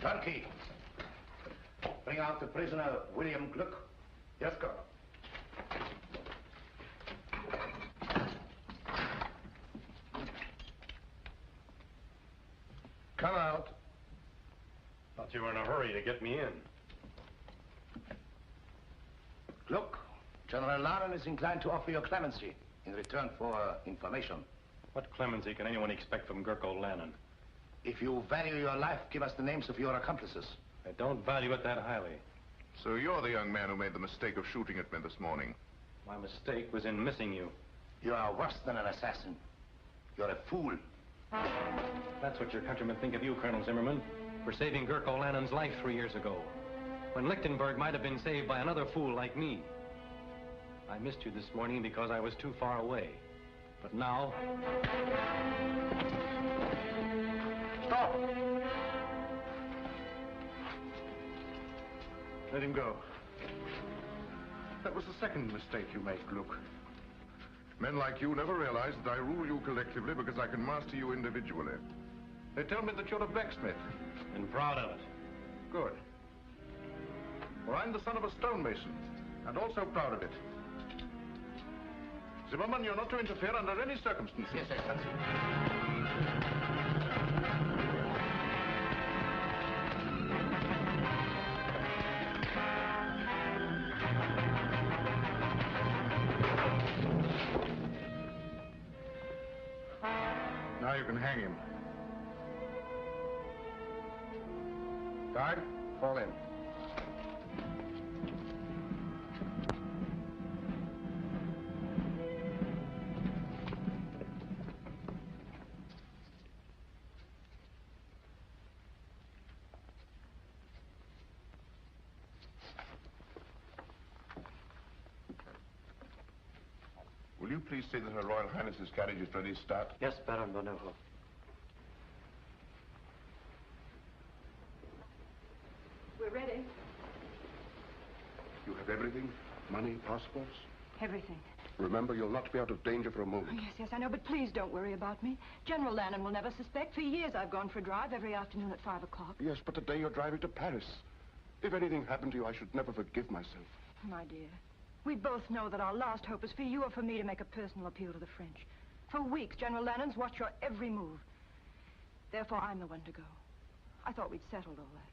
Turkey. Bring out the prisoner, William Gluck. Yes, Colonel. Come out. Thought you were in a hurry to get me in. Look, General Lanen is inclined to offer you clemency in return for information. What clemency can anyone expect from Gurko Lanen? If you value your life, give us the names of your accomplices. I don't value it that highly. So you're the young man who made the mistake of shooting at me this morning. My mistake was in missing you. You are worse than an assassin. You're a fool. That's what your countrymen think of you, Colonel Zimmerman, for saving Gurko Lanen's life 3 years ago, when Lichtenburg might have been saved by another fool like me. I missed you this morning because I was too far away. But now... Stop! Let him go. That was the second mistake you made, Gluck. Men like you never realize that I rule you collectively because I can master you individually. They tell me that you're a blacksmith. And proud of it. Good. Well, I'm the son of a stonemason, and also proud of it. Zimmerman, you're not to interfere under any circumstances. Yes, Excellency. Now you can hang him. Guard, fall in. Will you please say that Her Royal Highness's carriage is ready to start? Yes, Baron Bonovo. We're ready. You have everything? Money, passports? Everything. Remember, you'll not be out of danger for a moment. Oh, yes, I know, but please don't worry about me. General Lanen will never suspect. For years I've gone for a drive every afternoon at 5 o'clock. Yes, but today you're driving to Paris. If anything happened to you, I should never forgive myself. My dear, we both know that our last hope is for you or for me to make a personal appeal to the French. For weeks, General Lanen's watched your every move. Therefore, I'm the one to go. I thought we'd settled all that.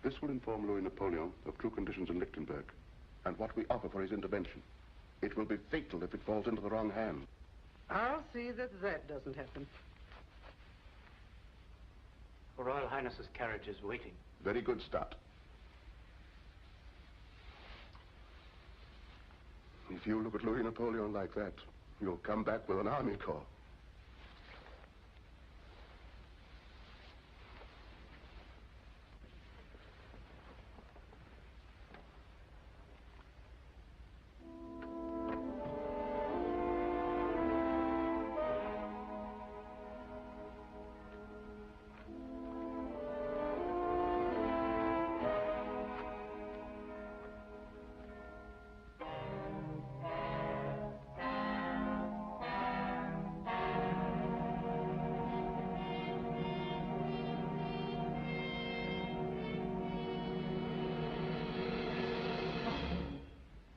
This will inform Louis Napoleon of true conditions in Lichtenburg and what we offer for his intervention. It will be fatal if it falls into the wrong hands. I'll see that that doesn't happen. Her Royal Highness's carriage is waiting. Very good start. If you look at Louis Napoleon like that, you'll come back with an army corps.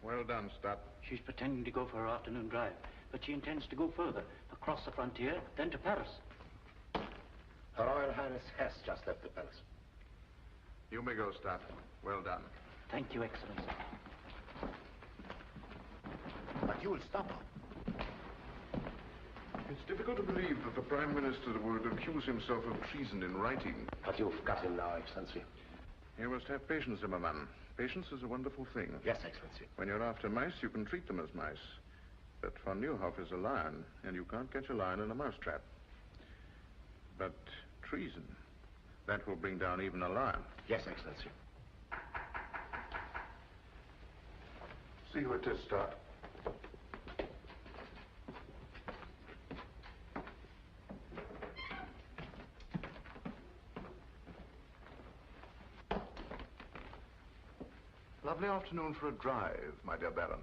Well done, Stott. She's pretending to go for her afternoon drive, but she intends to go further, across the frontier, then to Paris. Her Royal Highness has just left the palace. You may go, Stott. Well done. Thank you, Excellency. But you will stop her. It's difficult to believe that the Prime Minister would accuse himself of treason in writing. But you've got him now, Excellency. You must have patience, Zimmerman. Patience is a wonderful thing. Yes, Excellency. When you're after mice, you can treat them as mice. But von Neuhoff is a lion, and you can't catch a lion in a mousetrap. But treason, that will bring down even a lion. Yes, Excellency. See who it is, Stott. Lovely afternoon for a drive, my dear Baron.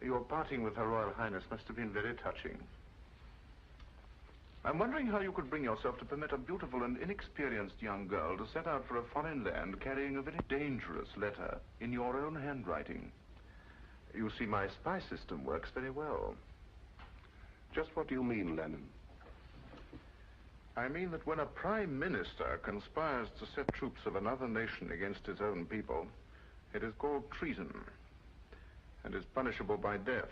Your parting with Her Royal Highness must have been very touching. I'm wondering how you could bring yourself to permit a beautiful and inexperienced young girl to set out for a foreign land carrying a very dangerous letter in your own handwriting. You see, my spy system works very well. Just what do you mean, Lanen? I mean that when a prime minister conspires to set troops of another nation against his own people, it is called treason and is punishable by death.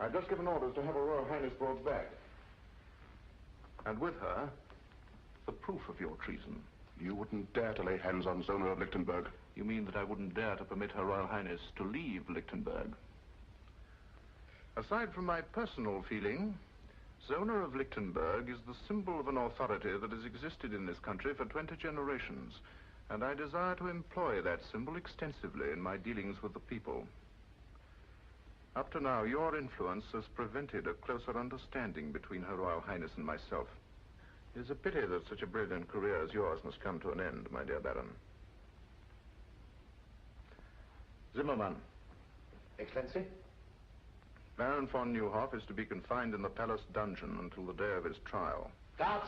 I've just given orders to have Her Royal Highness brought back. And with her, the proof of your treason. You wouldn't dare to lay hands on Zona of Lichtenburg. You mean that I wouldn't dare to permit Her Royal Highness to leave Lichtenburg? Aside from my personal feeling, Zona of Lichtenburg is the symbol of an authority that has existed in this country for 20 generations, and I desire to employ that symbol extensively in my dealings with the people. Up to now, your influence has prevented a closer understanding between Her Royal Highness and myself. It is a pity that such a brilliant career as yours must come to an end, my dear Baron. Zimmermann. Excellency? Baron von Neuhoff is to be confined in the palace dungeon until the day of his trial. Guards!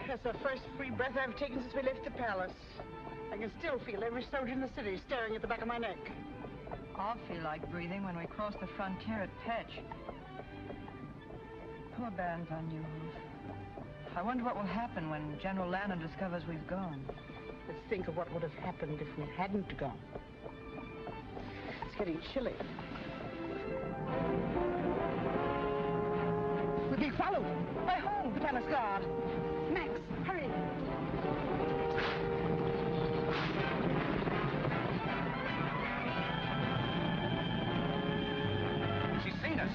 That's the first free breath I've taken since we left the palace. I can still feel every soldier in the city staring at the back of my neck. I'll feel like breathing when we cross the frontier at Petch. Poor Baron von Neuhoff. I wonder what will happen when General Lanen discovers we've gone. Let's think of what would have happened if we hadn't gone. It's getting chilly. We're being followed. By whom? The palace guard. Max, hurry. She's seen us.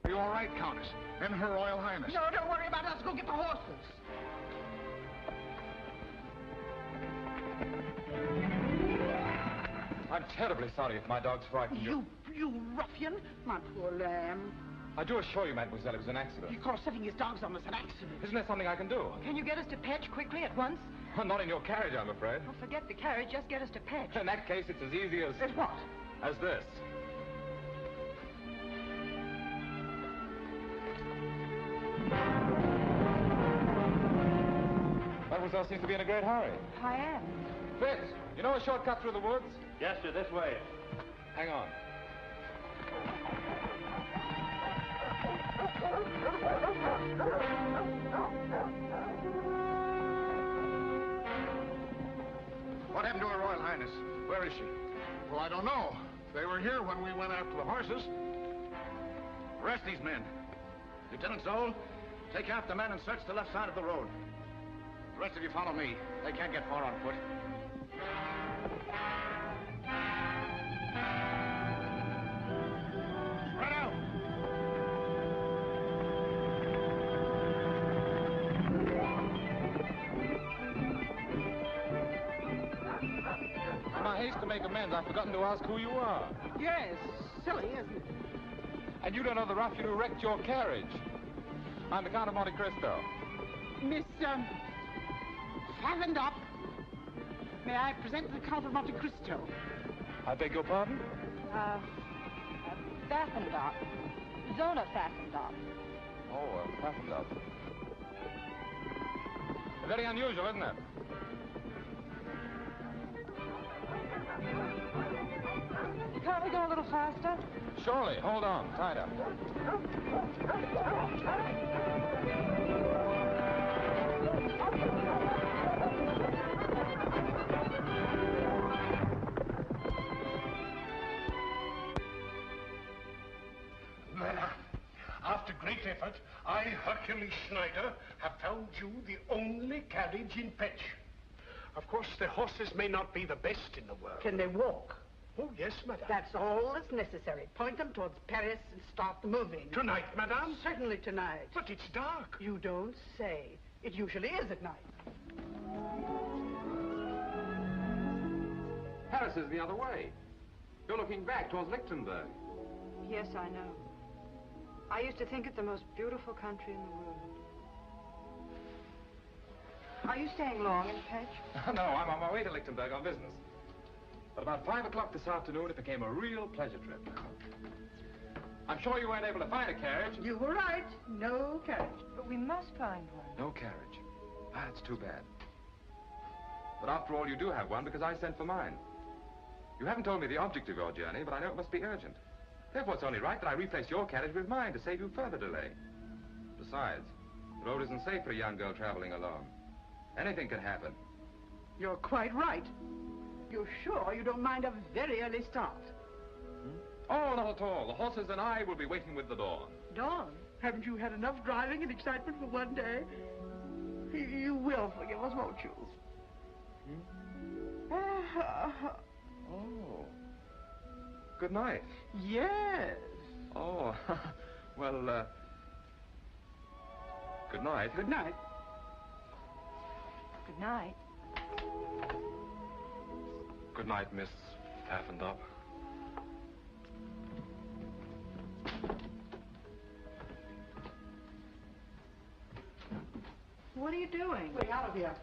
Are you all right, Countess? And Her Royal Highness? No, don't worry about us. Go get the horses. I'm terribly sorry if my dog's frightened you. You ruffian. My poor lamb. I do assure you, mademoiselle, it was an accident. He calls setting his dogs on us an accident. Isn't there something I can do? Can you get us to Petch quickly at once? Not in your carriage, I'm afraid. Oh, forget the carriage. Just get us to Petch. In that case, it's as easy as... As what? As this. Mademoiselle seems to be in a great hurry. I am. Fitz, you know a shortcut through the woods? Yes, sir, this way. Hang on. What happened to Her Royal Highness? Where is she? Well, I don't know. They were here when we went after the horses. Arrest these men. Lieutenant Zoll, take half the men and search the left side of the road. The rest of you follow me. They can't get far on foot. Spread out! In my haste to make amends, I've forgotten to ask who you are. Yes, silly, isn't it? And you don't know the ruffian who wrecked your carriage. I'm the Count of Monte Cristo. Miss, fastened up. May I present the Count of Monte Cristo? I beg your pardon? Fastened up. Zona fastened up. Oh, fastened up. Very unusual, isn't it? Can't we go a little faster? Surely. Hold on. Tied up. After great effort, I, Hercules Schneider, have found you the only carriage in fetch. Of course, the horses may not be the best in the world. Can they walk? Oh, yes, madame. That's all that's necessary. Point them towards Paris and start moving. Tonight, madame? Certainly tonight. But it's dark. You don't say. It usually is at night. Paris is the other way. You're looking back towards Lichtenburg. Yes, I know. I used to think it the most beautiful country in the world. Are you staying long in Fetch? No, I'm on my way to Lichtenburg on business. But about 5 o'clock this afternoon, it became a real pleasure trip. I'm sure you weren't able to find a carriage. You were right. No carriage. But we must find one. No carriage. Ah, that's too bad. But after all, you do have one because I sent for mine. You haven't told me the object of your journey, but I know it must be urgent. Therefore, it's only right that I replace your carriage with mine to save you further delay. Besides, the road isn't safe for a young girl traveling alone. Anything can happen. You're quite right. You're sure you don't mind a very early start? Oh, not at all. The horses and I will be waiting with the dawn. Dawn? Haven't you had enough driving and excitement for one day? You will forgive us, won't you? Oh. Good night. Yes. Oh, well, good night. Good night. Good night. Good night, Miss Affendop. What are you doing? Getting out of here.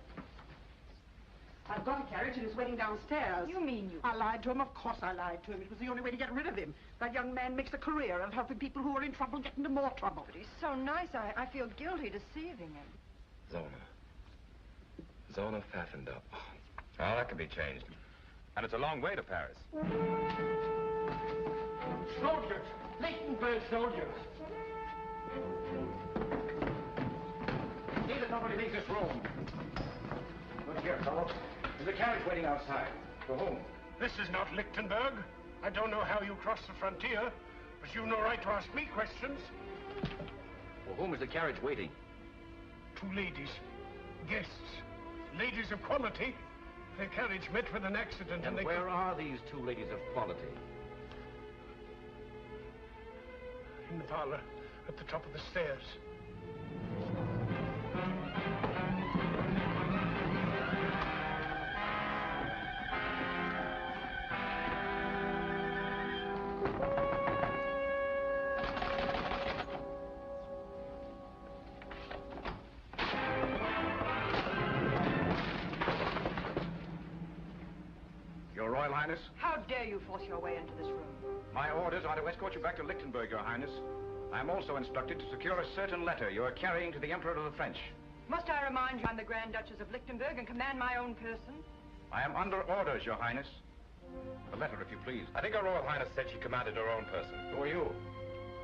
I've got a carriage and it's waiting downstairs. You mean you... I lied to him. Of course I lied to him. It was the only way to get rid of him. That young man makes a career of helping people who are in trouble get into more trouble. But he's so nice, I feel guilty deceiving him. Zona fastened up. Oh, that can be changed. And it's a long way to Paris. Soldiers! Lichtenburg soldiers! See that nobody leaves this room. Look here, fellow. There's a carriage waiting outside. For whom? This is not Lichtenburg. I don't know how you crossed the frontier, but you've no right to ask me questions. For whom is the carriage waiting? 2 ladies. Guests. Ladies of quality. Their carriage met with an accident And they... where are these 2 ladies of quality? In the parlor, at the top of the stairs. Your Royal Highness? How dare you force your way into this room? My orders are to escort you back to Lichtenburg, Your Highness. I am also instructed to secure a certain letter you are carrying to the Emperor of the French. Must I remind you I'm the Grand Duchess of Lichtenburg and command my own person? I am under orders, Your Highness. The letter, if you please. I think Her Royal Highness said she commanded her own person. Who are you?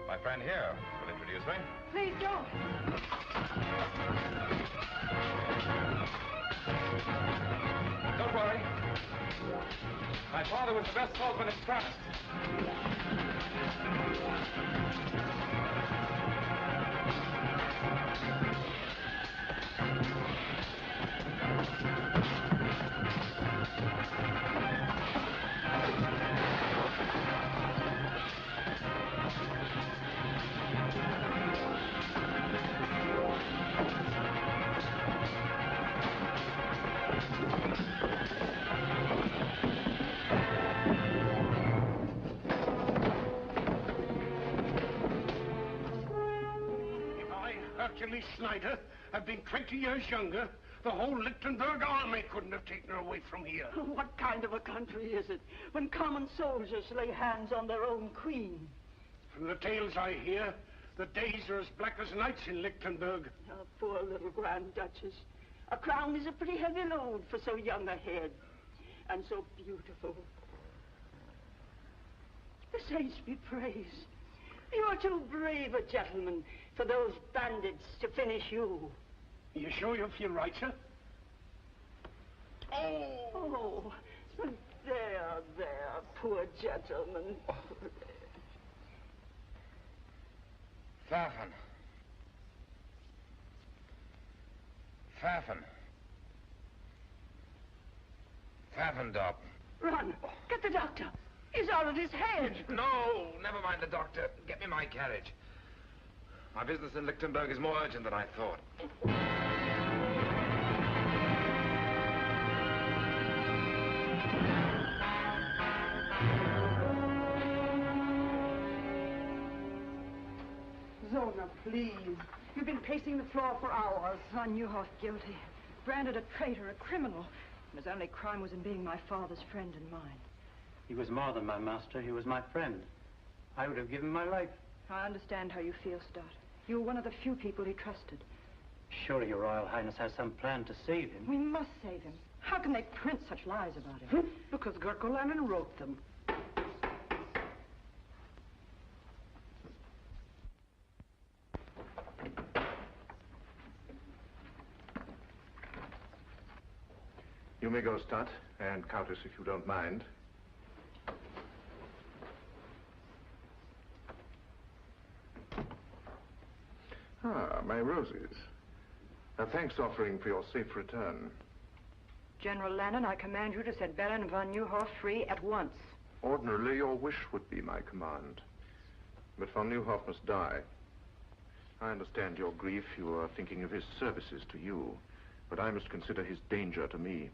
My friend here will introduce me. Please don't. Don't worry. My father was the best swordsman in France. Hercules Schneider have been 20 years younger, the whole Lichtenburg army couldn't have taken her away from here. What kind of a country is it when common soldiers lay hands on their own queen? From the tales I hear, the days are as black as nights in Lichtenburg. Oh, poor little Grand Duchess. A crown is a pretty heavy load for so young a head. And so beautiful. The saints be praised. You are too brave a gentleman for those bandits to finish you. You sure you feel right, sir? Oh, there, poor gentleman. Pfaffen. Pfaffendorp. Run, get the doctor. He's out of his head. No, never mind the doctor. Get me my carriage. My business in Lichtenburg is more urgent than I thought. Zona, please. You've been pacing the floor for hours. Von Neuhoff guilty. Branded a traitor, a criminal. And his only crime was in being my father's friend and mine. He was more than my master. He was my friend. I would have given my life. I understand how you feel, Stott. You were one of the few people he trusted. Surely your Royal Highness has some plan to save him. We must save him. How can they print such lies about him? Because Gurko Lanen wrote them. You may go, Stott, and Countess, if you don't mind. Ah, my roses. A thanks offering for your safe return. General Lanen, I command you to set Baron von Neuhoff free at once. Ordinarily, your wish would be my command. But von Neuhoff must die. I understand your grief. You are thinking of his services to you. But I must consider his danger to me.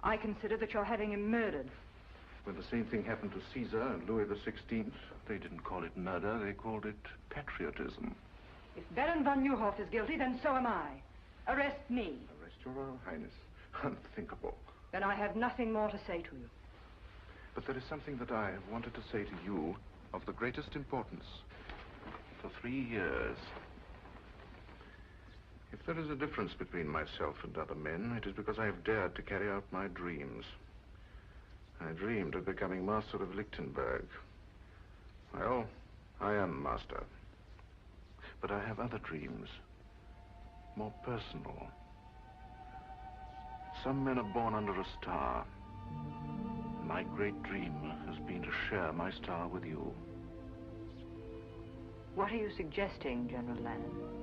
I consider that you're having him murdered. When the same thing happened to Caesar and Louis XVI, they didn't call it murder, they called it patriotism. If Baron von Neuhoff is guilty, then so am I. Arrest me. Arrest your Royal Highness. Unthinkable. Then I have nothing more to say to you. But there is something that I have wanted to say to you of the greatest importance for 3 years. If there is a difference between myself and other men, it is because I have dared to carry out my dreams. I dreamed of becoming master of Lichtenburg. Well, I am master. But I have other dreams, more personal. Some men are born under a star. My great dream has been to share my star with you. What are you suggesting, General Lanen?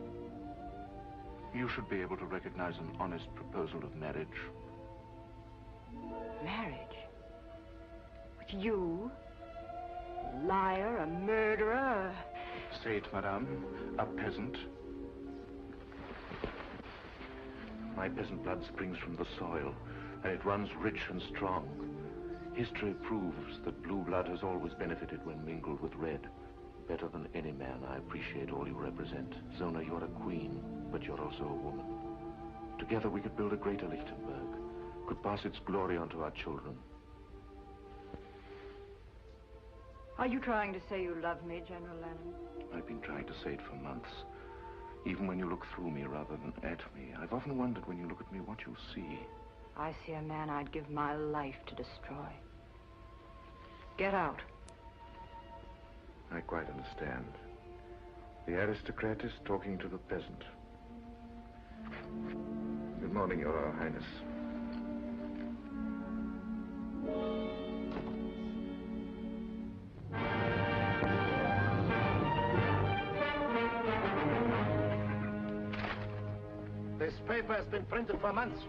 You should be able to recognize an honest proposal of marriage. Marriage? With you? A liar, a murderer, Say it, madame. A peasant. My peasant blood springs from the soil, and it runs rich and strong. History proves that blue blood has always benefited when mingled with red. Better than any man, I appreciate all you represent. Zona, you're a queen, but you're also a woman. Together we could build a greater Lichtenburg, could pass its glory on to our children. Are you trying to say you love me, General Lanen? I've been trying to say it for months. Even when you look through me rather than at me, I've often wondered when you look at me what you see. I see a man I'd give my life to destroy. Get out. I quite understand. The aristocrat is talking to the peasant. Good morning, Your Royal Highness. This paper has been printed for months.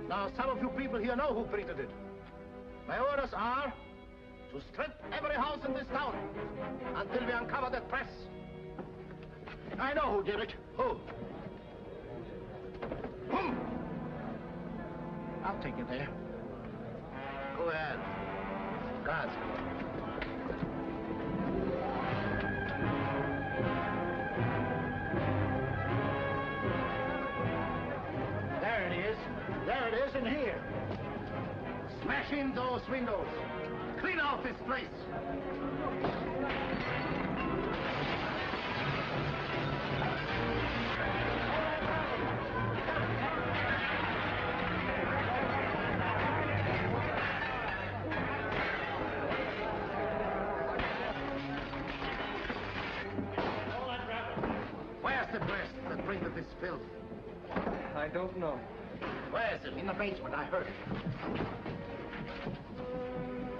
Now, some of you people here know who printed it. My orders are to strip every house in this town until we uncover that press. I know who did it. Who? Whom? I'll take you there. Go ahead. Guards. There it is in here. Smash in those windows. Clean out this place! Where's the press that printed this filth? I don't know. Where is it? In the basement, I heard it.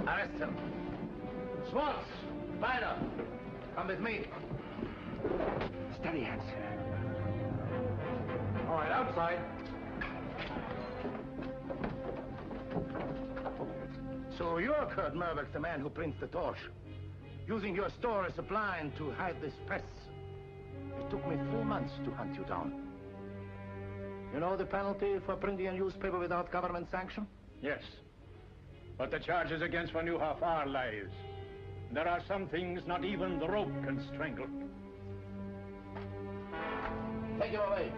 Arrest him. Schwartz, Spider, come with me. Steady, hands. All right, outside. So you're Kurt Merbeck, the man who prints the torch, using your store as a blind to hide this press. It took me 3 months to hunt you down. You know the penalty for printing a newspaper without government sanction? Yes. But the charges against von Neuhoff are lies. There are some things not even the rope can strangle. Take him away.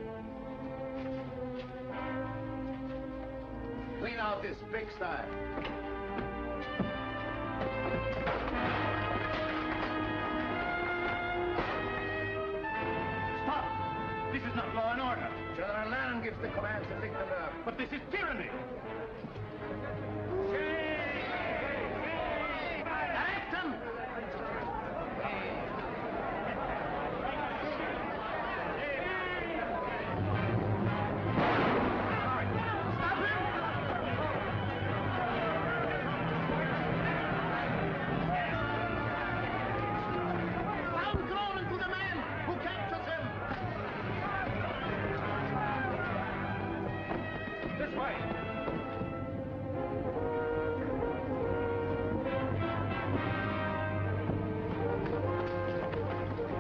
Clean out this pigsty. Stop! This is not law and order. General Lanen gives the commands in Lichtenburg. But this is tyranny. Arrest him! Stop him! Sound groaning to the man who captures him! This way.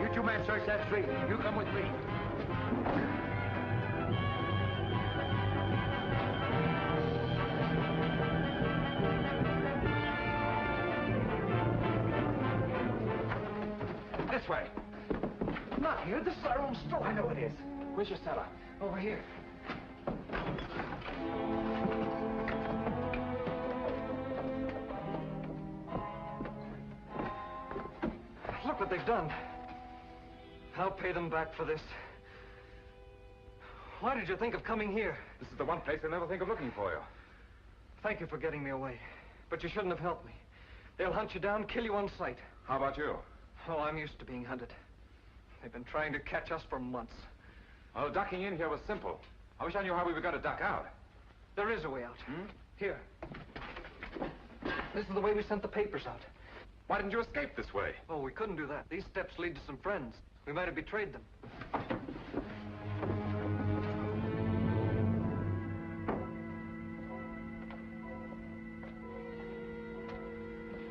You two men search that street. You come with me. This way. Not here. This is our own store. I know it is. Where's your cellar? Over here. Look what they've done. I'll pay them back for this. Why did you think of coming here? This is the one place they'll never think of looking for you. Thank you for getting me away. But you shouldn't have helped me. They'll hunt you down, kill you on sight. How about you? Oh, I'm used to being hunted. They've been trying to catch us for months. Well, ducking in here was simple. I wish I knew how we were going to duck out. There is a way out. Here. This is the way we sent the papers out. Why didn't you escape this way? Oh, we couldn't do that. These steps lead to some friends. We might have betrayed them.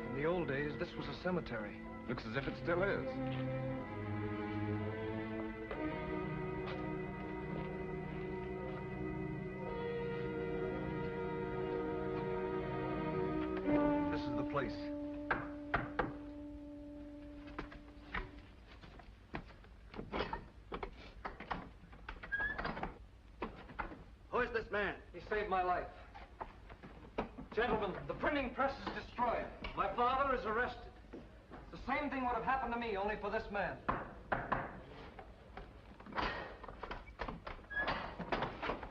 In the old days, this was a cemetery. Looks as if it still is. This is the place. Who is this man? He saved my life. Gentlemen, the printing press is destroyed. My father is arrested. The same thing would have happened to me, only for this man.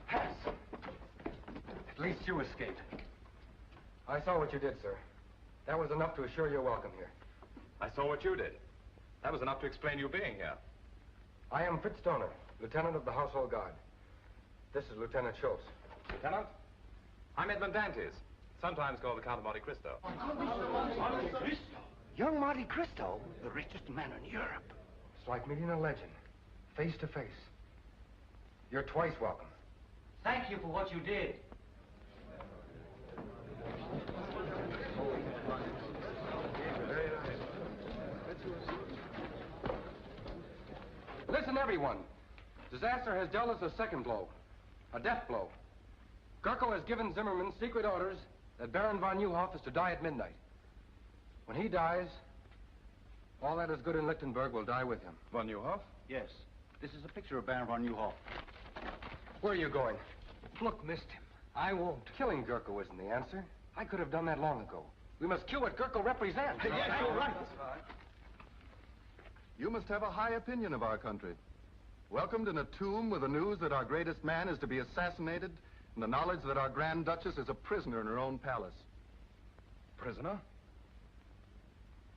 Pass. At least you escaped. I saw what you did, sir. That was enough to assure your welcome here. I saw what you did. That was enough to explain you being here. I am Fritz Stoner, Lieutenant of the Household Guard. This is Lieutenant Schultz. Lieutenant? I'm Edmund Dantes, sometimes called the Count of Monte Cristo. Young Monte Cristo, the richest man in Europe. It's like meeting a legend, face to face. You're twice welcome. Thank you for what you did. Listen, everyone. Disaster has dealt us a second blow, a death blow. Gurko has given Zimmerman secret orders that Baron von Neuhoff is to die at midnight. When he dies, all that is good in Lichtenburg will die with him. Von Neuhoff? Yes. This is a picture of Baron von Neuhoff. Where are you going? Look, missed him. I won't. Killing Gurko isn't the answer. I could have done that long ago. We must kill what Gurko represents. Yes, you're right. You must have a high opinion of our country. Welcomed in a tomb with the news that our greatest man is to be assassinated and the knowledge that our Grand Duchess is a prisoner in her own palace. Prisoner?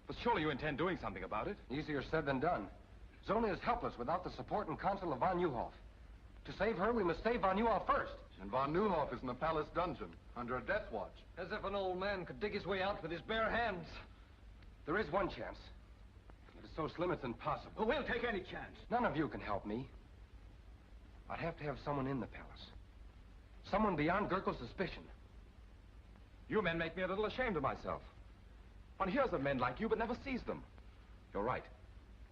But surely you intend doing something about it? Easier said than done. Zona is helpless without the support and counsel of von Neuhoff. To save her, we must save von Neuhoff first. And von Neuhoff is in the palace dungeon, under a death watch. As if an old man could dig his way out with his bare hands. There is one chance. It is so slim it's impossible. Well, we'll take any chance. None of you can help me. I'd have to have someone in the palace. Someone beyond Gurko's suspicion. You men make me a little ashamed of myself. One hears of men like you, but never sees them. You're right.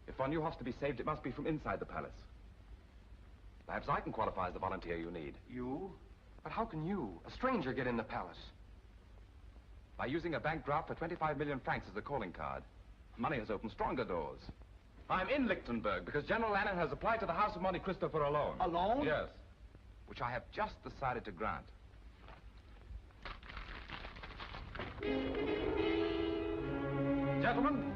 If von Neuhoff's to be saved, it must be from inside the palace. Perhaps I can qualify as the volunteer you need. You? But how can you, a stranger, get in the palace? By using a bank draft for 25 million francs as a calling card. Money has opened stronger doors. I'm in Lichtenburg because General Lanen has applied to the House of Monte Cristo for a loan. A loan? Yes. Which I have just decided to grant. Gentlemen,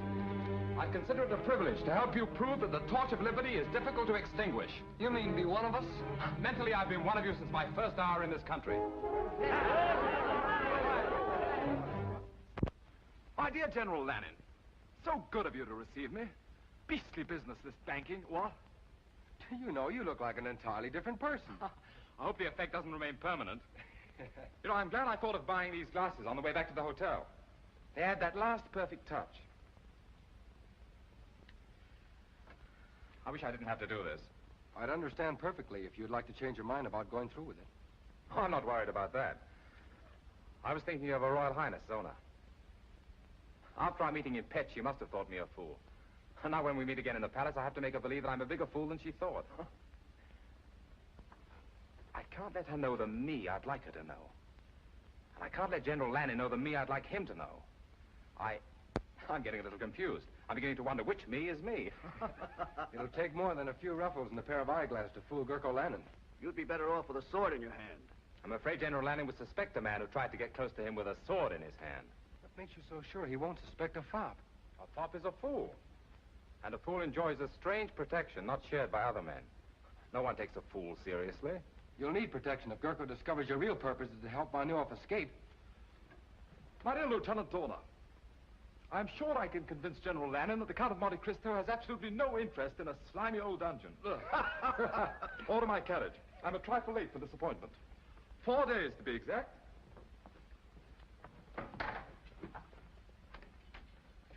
I consider it a privilege to help you prove that the torch of liberty is difficult to extinguish. You mean be one of us? Mentally, I've been one of you since my first hour in this country. My dear General Lanen, so good of you to receive me. Beastly business, this banking, what? You know, you look like an entirely different person. I hope the effect doesn't remain permanent. You know, I'm glad I thought of buying these glasses on the way back to the hotel. They add that last perfect touch. I wish I didn't have to do this. I'd understand perfectly if you'd like to change your mind about going through with it. Oh, I'm not worried about that. I was thinking of Her Royal Highness, Zona. After our meeting in Pet, she must have thought me a fool. And now when we meet again in the palace, I have to make her believe that I'm a bigger fool than she thought. I can't let her know the me I'd like her to know. And I can't let General Lanen know the me I'd like him to know. I'm getting a little confused. I'm beginning to wonder which me is me. It'll take more than a few ruffles and a pair of eyeglasses to fool Gurko Lanen. You'd be better off with a sword in your hand. I'm afraid General Lanen would suspect a man who tried to get close to him with a sword in his hand. What makes you so sure he won't suspect a fop? A fop is a fool. And a fool enjoys a strange protection not shared by other men. No one takes a fool seriously. You'll need protection if Gurko discovers your real purpose is to help von Neuhoff escape. My dear Lieutenant Zona, I'm sure I can convince General Lanen that the Count of Monte Cristo has absolutely no interest in a slimy old dungeon. Order my carriage. I'm a trifle late for this appointment. 4 days, to be exact.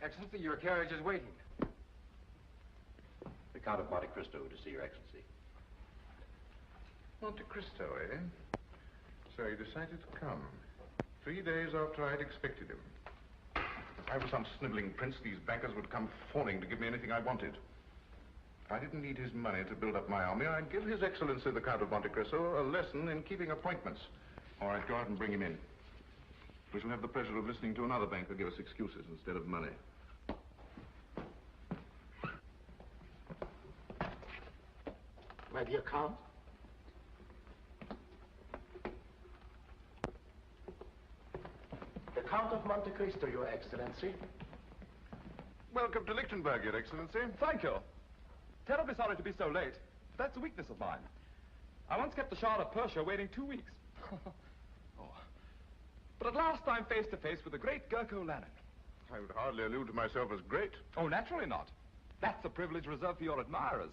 Excellency, your carriage is waiting. The Count of Monte Cristo to see Your Excellency. Monte Cristo, eh? So he decided to come. 3 days after I'd expected him. If I were some sniveling prince, these bankers would come fawning to give me anything I wanted. If I didn't need his money to build up my army, I'd give His Excellency the Count of Monte Cristo a lesson in keeping appointments. Or I'd go out and bring him in. We shall have the pleasure of listening to another banker give us excuses instead of money. My dear Count. The Count of Monte Cristo, Your Excellency. Welcome to Lichtenburg, Your Excellency. Thank you. Terribly sorry to be so late. But that's a weakness of mine. I once kept the Shah of Persia waiting 2 weeks. Oh. But at last I'm face to face with the great Gurko Lanen. I would hardly allude to myself as great. Oh, naturally not. That's a privilege reserved for your admirers.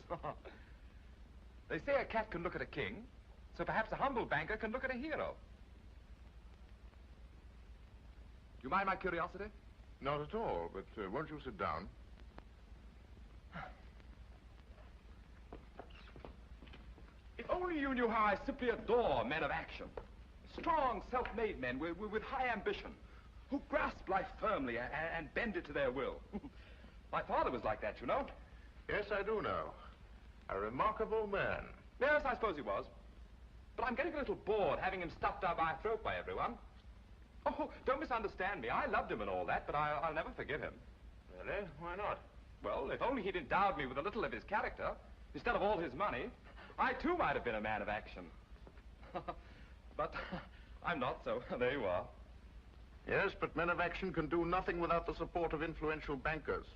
They say a cat can look at a king, so perhaps a humble banker can look at a hero. Do you mind my curiosity? Not at all, but won't you sit down? If only you knew how I simply adore men of action. Strong, self-made men with high ambition, who grasp life firmly and bend it to their will. My father was like that, you know. Yes, I do know. A remarkable man. Yes, I suppose he was. But I'm getting a little bored having him stuffed down my throat by everyone. Oh, don't misunderstand me. I loved him and all that, but I'll never forgive him. Really? Why not? Well, if only he'd endowed me with a little of his character, instead of all his money, I too might have been a man of action. But I'm not, so there you are. Yes, but men of action can do nothing without the support of influential bankers.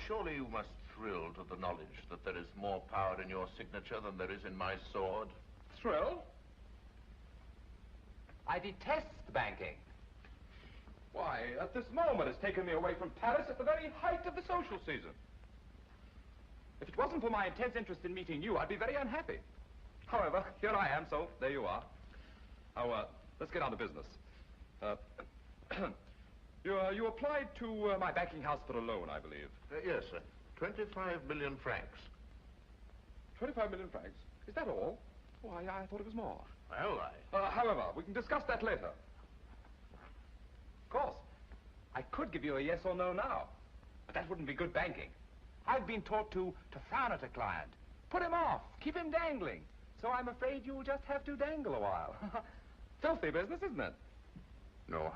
Surely you must thrill to the knowledge that there is more power in your signature than there is in my sword. Thrill? I detest banking. Why, at this moment it's taken me away from Paris at the very height of the social season. If it wasn't for my intense interest in meeting you, I'd be very unhappy. However, here I am, so there you are. Now, let's get on to business. You applied to my banking house for a loan, I believe. Yes, sir. 25 million francs. 25 million francs? Is that all? Oh, I thought it was more. Well, however, we can discuss that later. Of course, I could give you a yes or no now, but that wouldn't be good banking. I've been taught to frown at a client, put him off, keep him dangling. So I'm afraid you'll just have to dangle a while. Filthy business, isn't it? no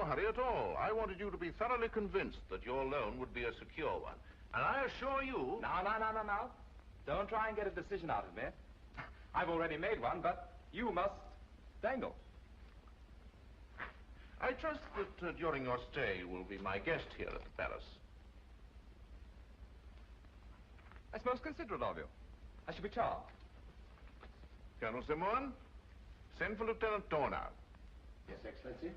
hurry at all. I wanted you to be thoroughly convinced that your loan would be a secure one. And I assure you... No. Don't try and get a decision out of me. I've already made one, but you must dangle. I trust that during your stay you will be my guest here at the palace. That's most considerate of you. I shall be charmed. Colonel Simon, send for Lieutenant Zona. Yes, Excellency.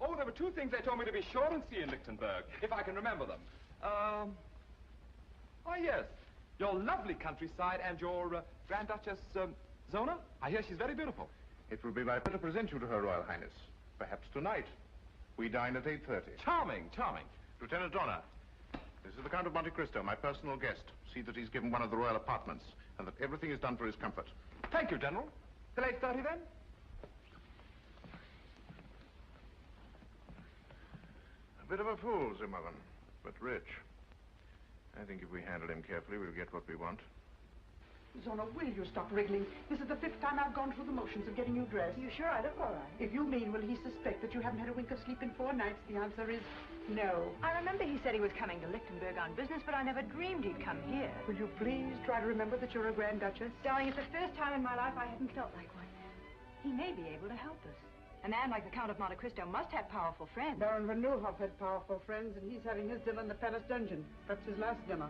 Oh, there were two things they told me to be sure and see in Lichtenburg, if I can remember them. Oh, yes. Your lovely countryside and your Grand Duchess, Zona. I hear she's very beautiful. It will be my pleasure to present you to Her Royal Highness. Perhaps tonight. We dine at 8:30. Charming. Lieutenant Zona, this is the Count of Monte Cristo, my personal guest. See that he's given one of the royal apartments, and that everything is done for his comfort. Thank you, General. Till 8:30 then? A bit of a fool, Zimmerman, but rich. I think if we handle him carefully, we'll get what we want. Zona, will you stop wriggling? This is the 5th time I've gone through the motions of getting you dressed. You sure I look all right? If you mean, will he suspect that you haven't had a wink of sleep in 4 nights, the answer is no. I remember he said he was coming to Lichtenburg on business, but I never dreamed he'd come here. Will you please try to remember that you're a Grand Duchess? Darling, it's the first time in my life I haven't felt like one. He may be able to help us. A man like the Count of Monte Cristo must have powerful friends. Baron Van Nieuwhof had powerful friends, and he's having his dinner in the palace dungeon. Perhaps his last dinner.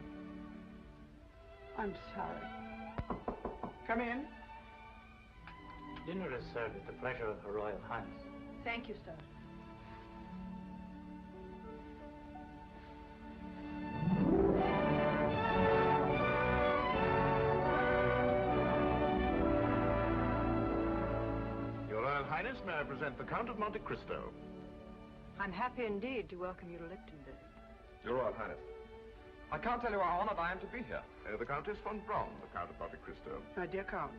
I'm sorry. Come in. Dinner is served at the pleasure of Her Royal Highness. Thank you, sir. Your Royal Highness, may I present the Count of Monte Cristo? I'm happy indeed to welcome you to Lichtenburg. Your Royal Highness, I can't tell you how honored I am to be here. The Countess von Braun, the Count of Monte Cristo. My dear Count.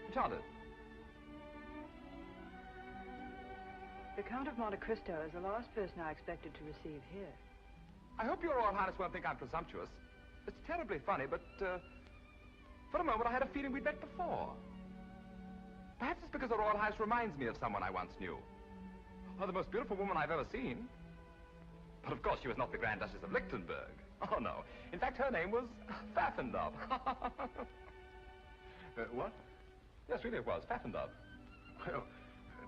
Enchanted. The Count of Monte Cristo is the last person I expected to receive here. I hope Your Royal Highness won't think I'm presumptuous. It's terribly funny, but for a moment I had a feeling we'd met before. Perhaps it's because the Royal Highness reminds me of someone I once knew. Oh, the most beautiful woman I've ever seen. But of course she was not the Grand Duchess of Lichtenburg. Oh, no. In fact, her name was Pfaffendub. What? Yes, really it was. Pfaffendub. Well,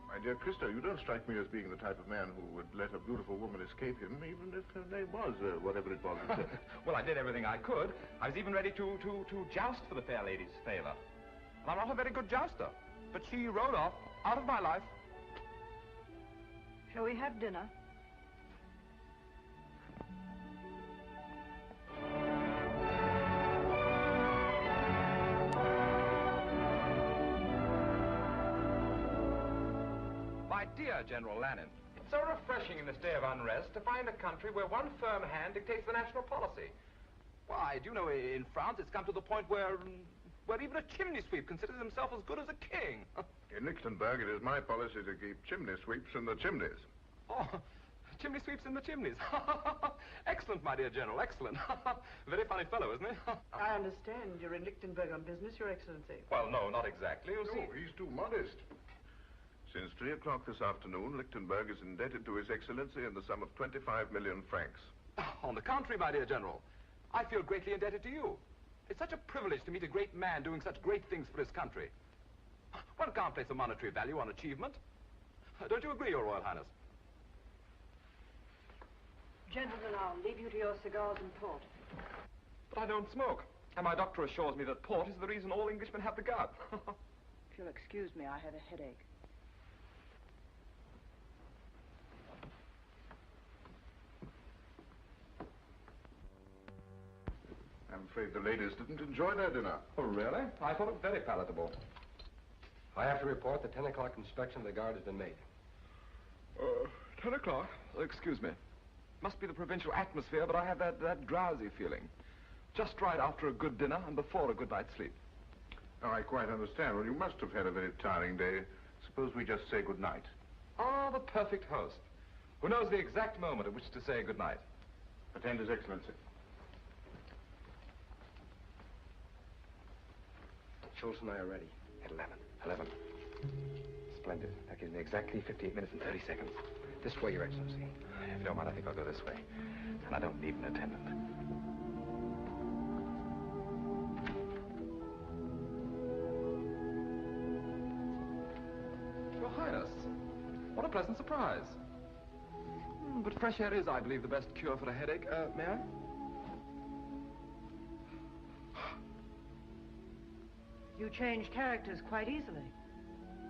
my dear Cristo, you don't strike me as being the type of man who would let a beautiful woman escape him, even if her name was whatever it was. Well, I did everything I could. I was even ready to joust for the fair lady's favor. And I'm not a very good jouster. But she rode off, out of my life. Shall we have dinner? My dear General Lanen, it's so refreshing in this day of unrest to find a country where one firm hand dictates the national policy. Why, do you know, in France it's come to the point where even a chimney sweep considers himself as good as a king. In Lichtenburg, it is my policy to keep chimney sweeps in the chimneys. Oh, chimney sweeps in the chimneys. Excellent, my dear General, excellent. Very funny fellow, isn't he? I understand you're in Lichtenburg on business, Your Excellency. Well, no, not exactly. You see. No, he's too modest. Since 3 o'clock this afternoon, Lichtenburg is indebted to His Excellency in the sum of 25 million francs. On the contrary, my dear General, I feel greatly indebted to you. It's such a privilege to meet a great man doing such great things for his country. One can't place a monetary value on achievement. Don't you agree, Your Royal Highness? Gentlemen, I'll leave you to your cigars and port. But I don't smoke. And my doctor assures me that port is the reason all Englishmen have the gout. If you'll excuse me, I have a headache. I'm afraid the ladies didn't enjoy their dinner. Oh, really? I thought it very palatable. I have to report the 10 o'clock inspection of the guard has been made. 10 o'clock? Excuse me. Must be the provincial atmosphere, but I have that drowsy feeling. Just right after a good dinner and before a good night's sleep. Oh, I quite understand. Well, you must have had a very tiring day. Suppose we just say good night. Ah, the perfect host, who knows the exact moment at which to say good night. Attend His Excellency. Schultz and I are ready. At 11. Splendid. That gives me exactly 58 minutes and 30 seconds. This way, Your Excellency. If you don't mind, I think I'll go this way. And I don't need an attendant. Your Highness, what a pleasant surprise. But fresh air is, I believe, the best cure for a headache. May I? You change characters quite easily.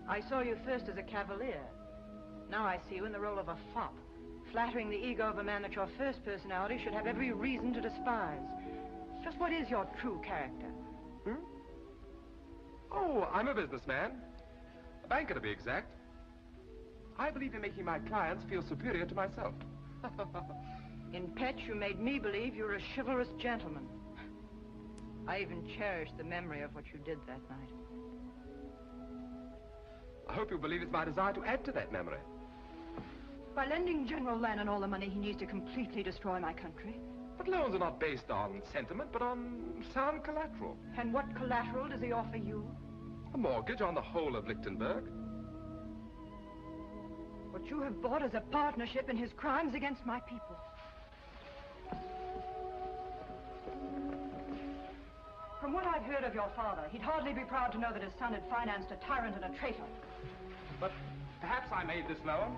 I saw you first as a cavalier. Now I see you in the role of a fop, flattering the ego of a man that your first personality should have every reason to despise. Just what is your true character? Oh, I'm a businessman. A banker, to be exact. I believe in making my clients feel superior to myself. In Petch, you made me believe you were a chivalrous gentleman. I even cherish the memory of what you did that night. I hope you believe it's my desire to add to that memory. By lending General Lanen all the money he needs to completely destroy my country. But loans are not based on sentiment, but on sound collateral. And what collateral does he offer you? A mortgage on the whole of Lichtenburg. What you have bought is a partnership in his crimes against my people. From what I've heard of your father, he'd hardly be proud to know that his son had financed a tyrant and a traitor. But perhaps I made this loan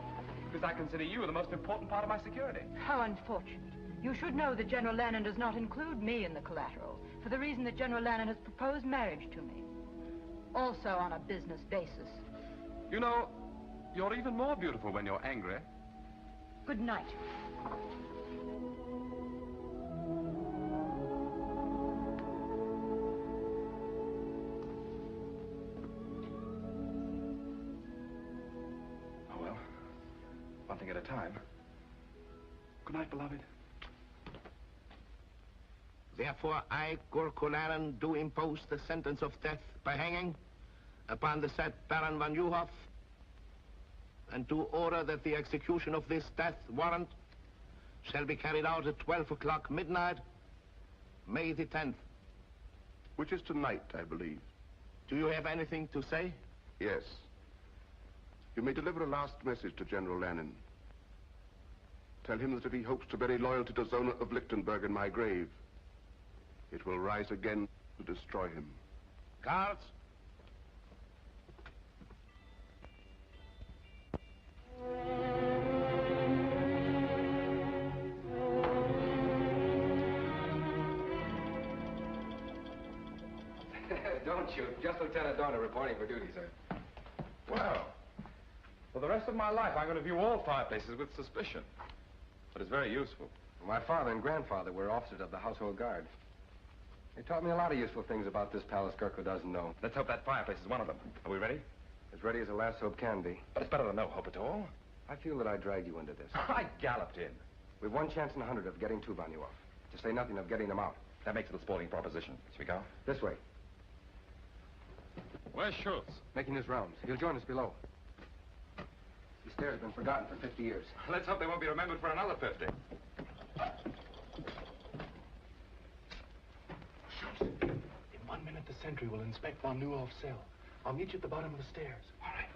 because I consider you the most important part of my security. How unfortunate. You should know that General Lanen does not include me in the collateral, for the reason that General Lanen has proposed marriage to me. Also on a business basis. You know, you're even more beautiful when you're angry. Good night. Oh, well. One thing at a time. Good night, beloved. Therefore, I, Gurko Lanen, do impose the sentence of death by hanging upon the said Baron von Nieuwhof, and do order that the execution of this death warrant shall be carried out at 12 o'clock midnight, May the 10th. Which is tonight, I believe. Do you have anything to say? Yes. You may deliver a last message to General Lanen. Tell him that if he hopes to bury loyalty to Zona of Lichtenburg in my grave, it will rise again to destroy him. Guards! Don't shoot. Just Lieutenant Zona reporting for duty, sir. Well, for the rest of my life, I'm going to view all fireplaces with suspicion. But it's very useful. My father and grandfather were officers of the household guard. They taught me a lot of useful things about this palace Gurko doesn't know. Let's hope that fireplace is one of them. Are we ready? As ready as a last hope can be. But it's better than no hope at all. I feel that I dragged you into this. I galloped in. We've one chance in 100 of getting two von Nieuwhof. To say nothing of getting them out. That makes it a sporting proposition. Shall we go? This way. Where's Schultz? Making his rounds. He'll join us below. These stairs have been forgotten for 50 years. Let's hope they won't be remembered for another 50. Schultz, in 1 minute the sentry will inspect von Nieuwhof's cell. I'll meet you at the bottom of the stairs. All right.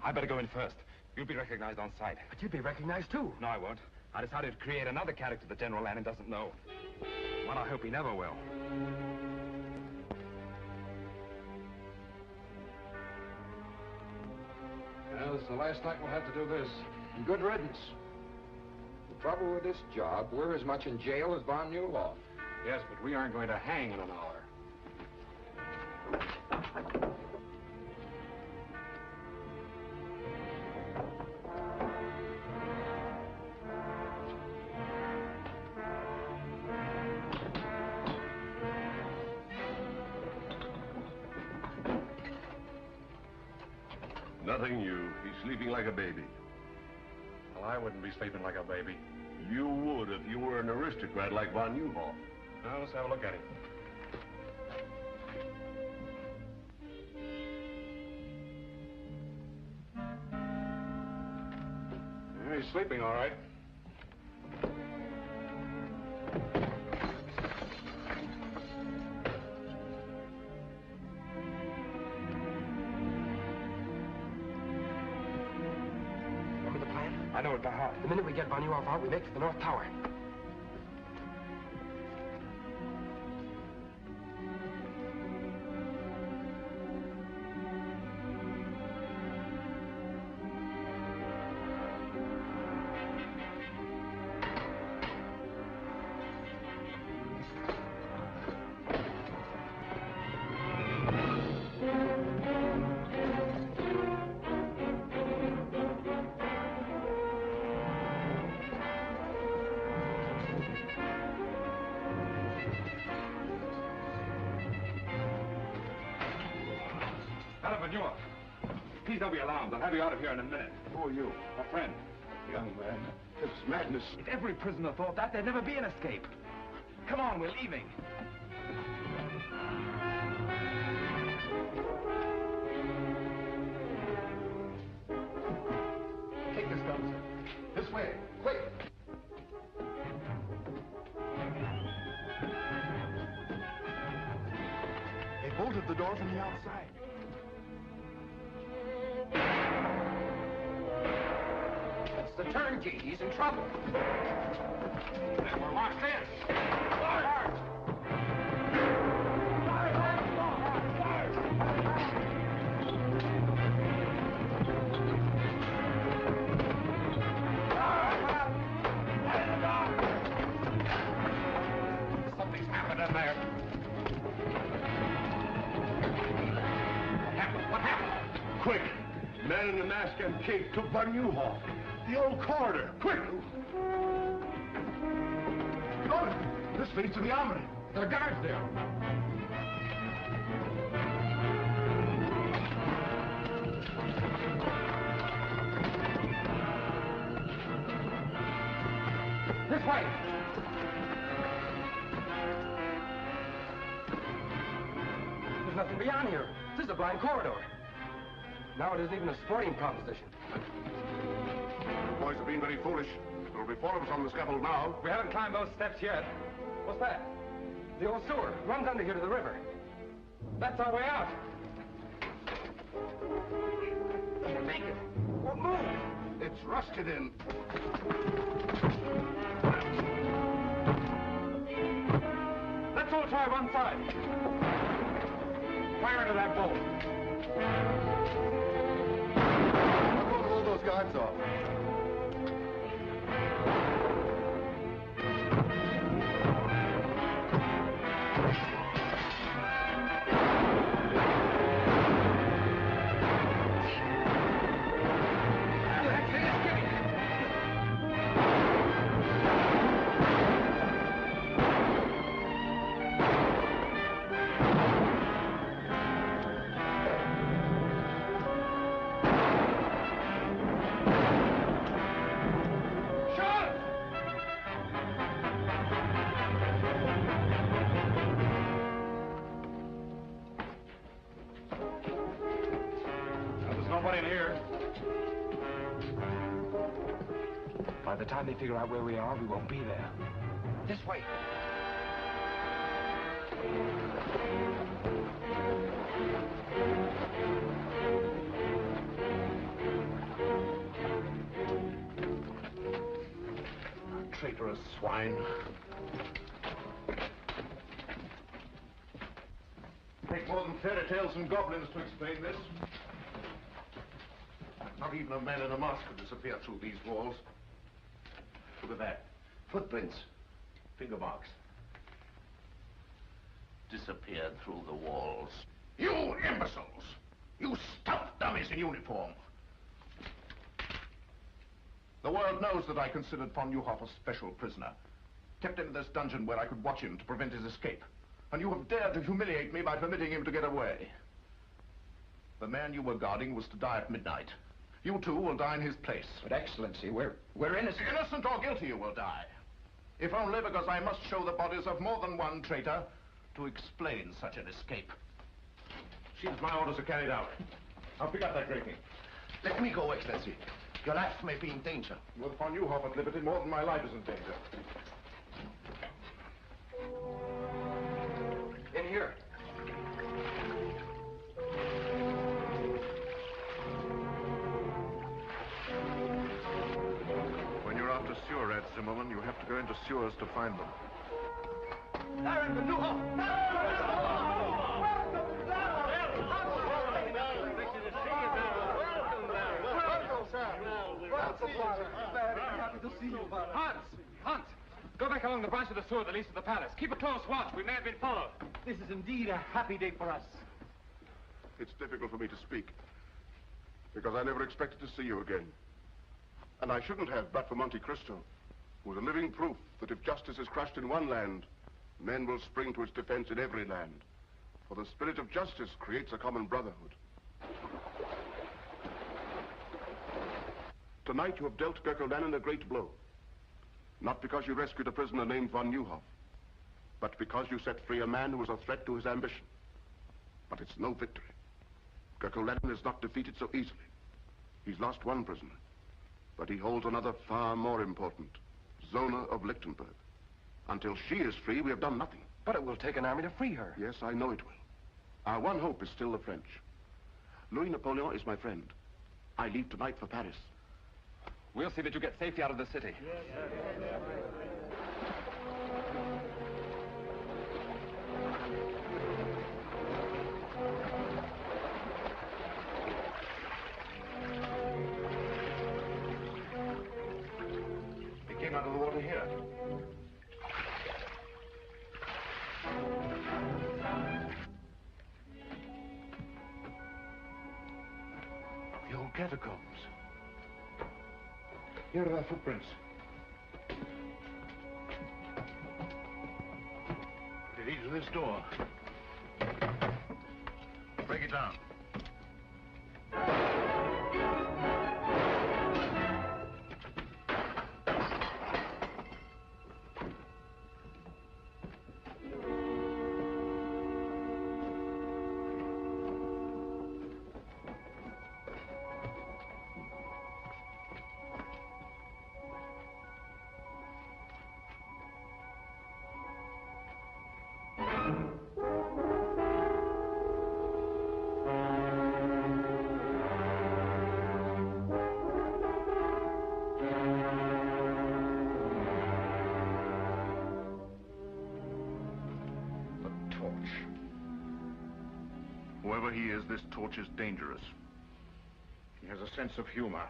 I better go in first. You'll be recognized on sight. But you'd be recognized, too. No, I won't. I decided to create another character that General Lanen doesn't know. One I hope he never will. Well, this is the last night we'll have to do this. And good riddance. The trouble with this job, we're as much in jail as von Newhoff. Yes, but we aren't going to hang in an hour. Nothing new. He's sleeping like a baby. Well, I wouldn't be sleeping like a baby. You would if you were an aristocrat like von Newhoff. Now, let's have a look at him. Yeah, he's sleeping all right. I know it by heart. The minute we get von Newhoff out, we make for the North Tower. Please don't be alarmed. I'll have you out of here in a minute. Who are you? My friend. Young man, this is madness. If every prisoner thought that, there'd never be an escape. Come on, we're leaving. Take this gun, sir. This way. Quick. They bolted the door from the outside. The turnkey, he's in trouble. Then we're locked in. Fire! Something's happened in there. What happened? Quick! Man in the mask and cape took von Newhoff. The old corridor. Quick! Look! This leads to the armory. There are guards there. This way! There's nothing beyond here. This is a blind corridor. Now it isn't even a sporting proposition. The boys have been very foolish. There'll be 4 of us on the scaffold now. We haven't climbed those steps yet. What's that? The old sewer runs under here to the river. That's our way out. Doesn't make it. Won't move. It's rusted in. Let's all try one side. Fire into that bolt. I'm going to hold those guards off. By the time they figure out where we are, we won't be there. This way. traitorous swine. Take more than fairy tales and goblins to explain this. Not even a man in a mask could disappear through these walls. Look at that. Footprints. Finger marks. Disappeared through the walls. You imbeciles! You stuffed dummies in uniform! The world knows that I considered von Neuhoff a special prisoner. Kept him in this dungeon where I could watch him to prevent his escape. And you have dared to humiliate me by permitting him to get away. The man you were guarding was to die at midnight. You too will die in his place. But Excellency, we're innocent. Innocent or guilty you will die. If only because I must show the bodies of more than one traitor to explain such an escape. See that my orders are carried out. Now pick up that grating. Let me go, Excellency. Your life may be in danger. With von Neuhoff at liberty, more than my life is in danger. In here. When you're after sewer rats, Zimmerman, you have to go into sewers to find them. Baron von Neuhoff! Hans! Go back along the branch of the sewer that leads to the palace. Keep a close watch. We may have been followed. This is indeed a happy day for us. It's difficult for me to speak, because I never expected to see you again. And I shouldn't have, but for Monte Cristo, who is a living proof that if justice is crushed in one land, men will spring to its defense in every land. For the spirit of justice creates a common brotherhood. Tonight you have dealt Gurko Lanen a great blow. Not because you rescued a prisoner named von Neuhoff, but because you set free a man who was a threat to his ambition. But it's no victory. Gurko Lanen is not defeated so easily. He's lost one prisoner, but he holds another far more important, Zona of Lichtenburg. Until she is free, we have done nothing. But it will take an army to free her. Yes, I know it will. Our one hope is still the French. Louis Napoleon is my friend. I leave tonight for Paris. We'll see that you get safely out of the city. He came out of the water here. The old catacombs. Here are their footprints. It leads to this door. Break it down. Whoever he is, this torch is dangerous. He has a sense of humor.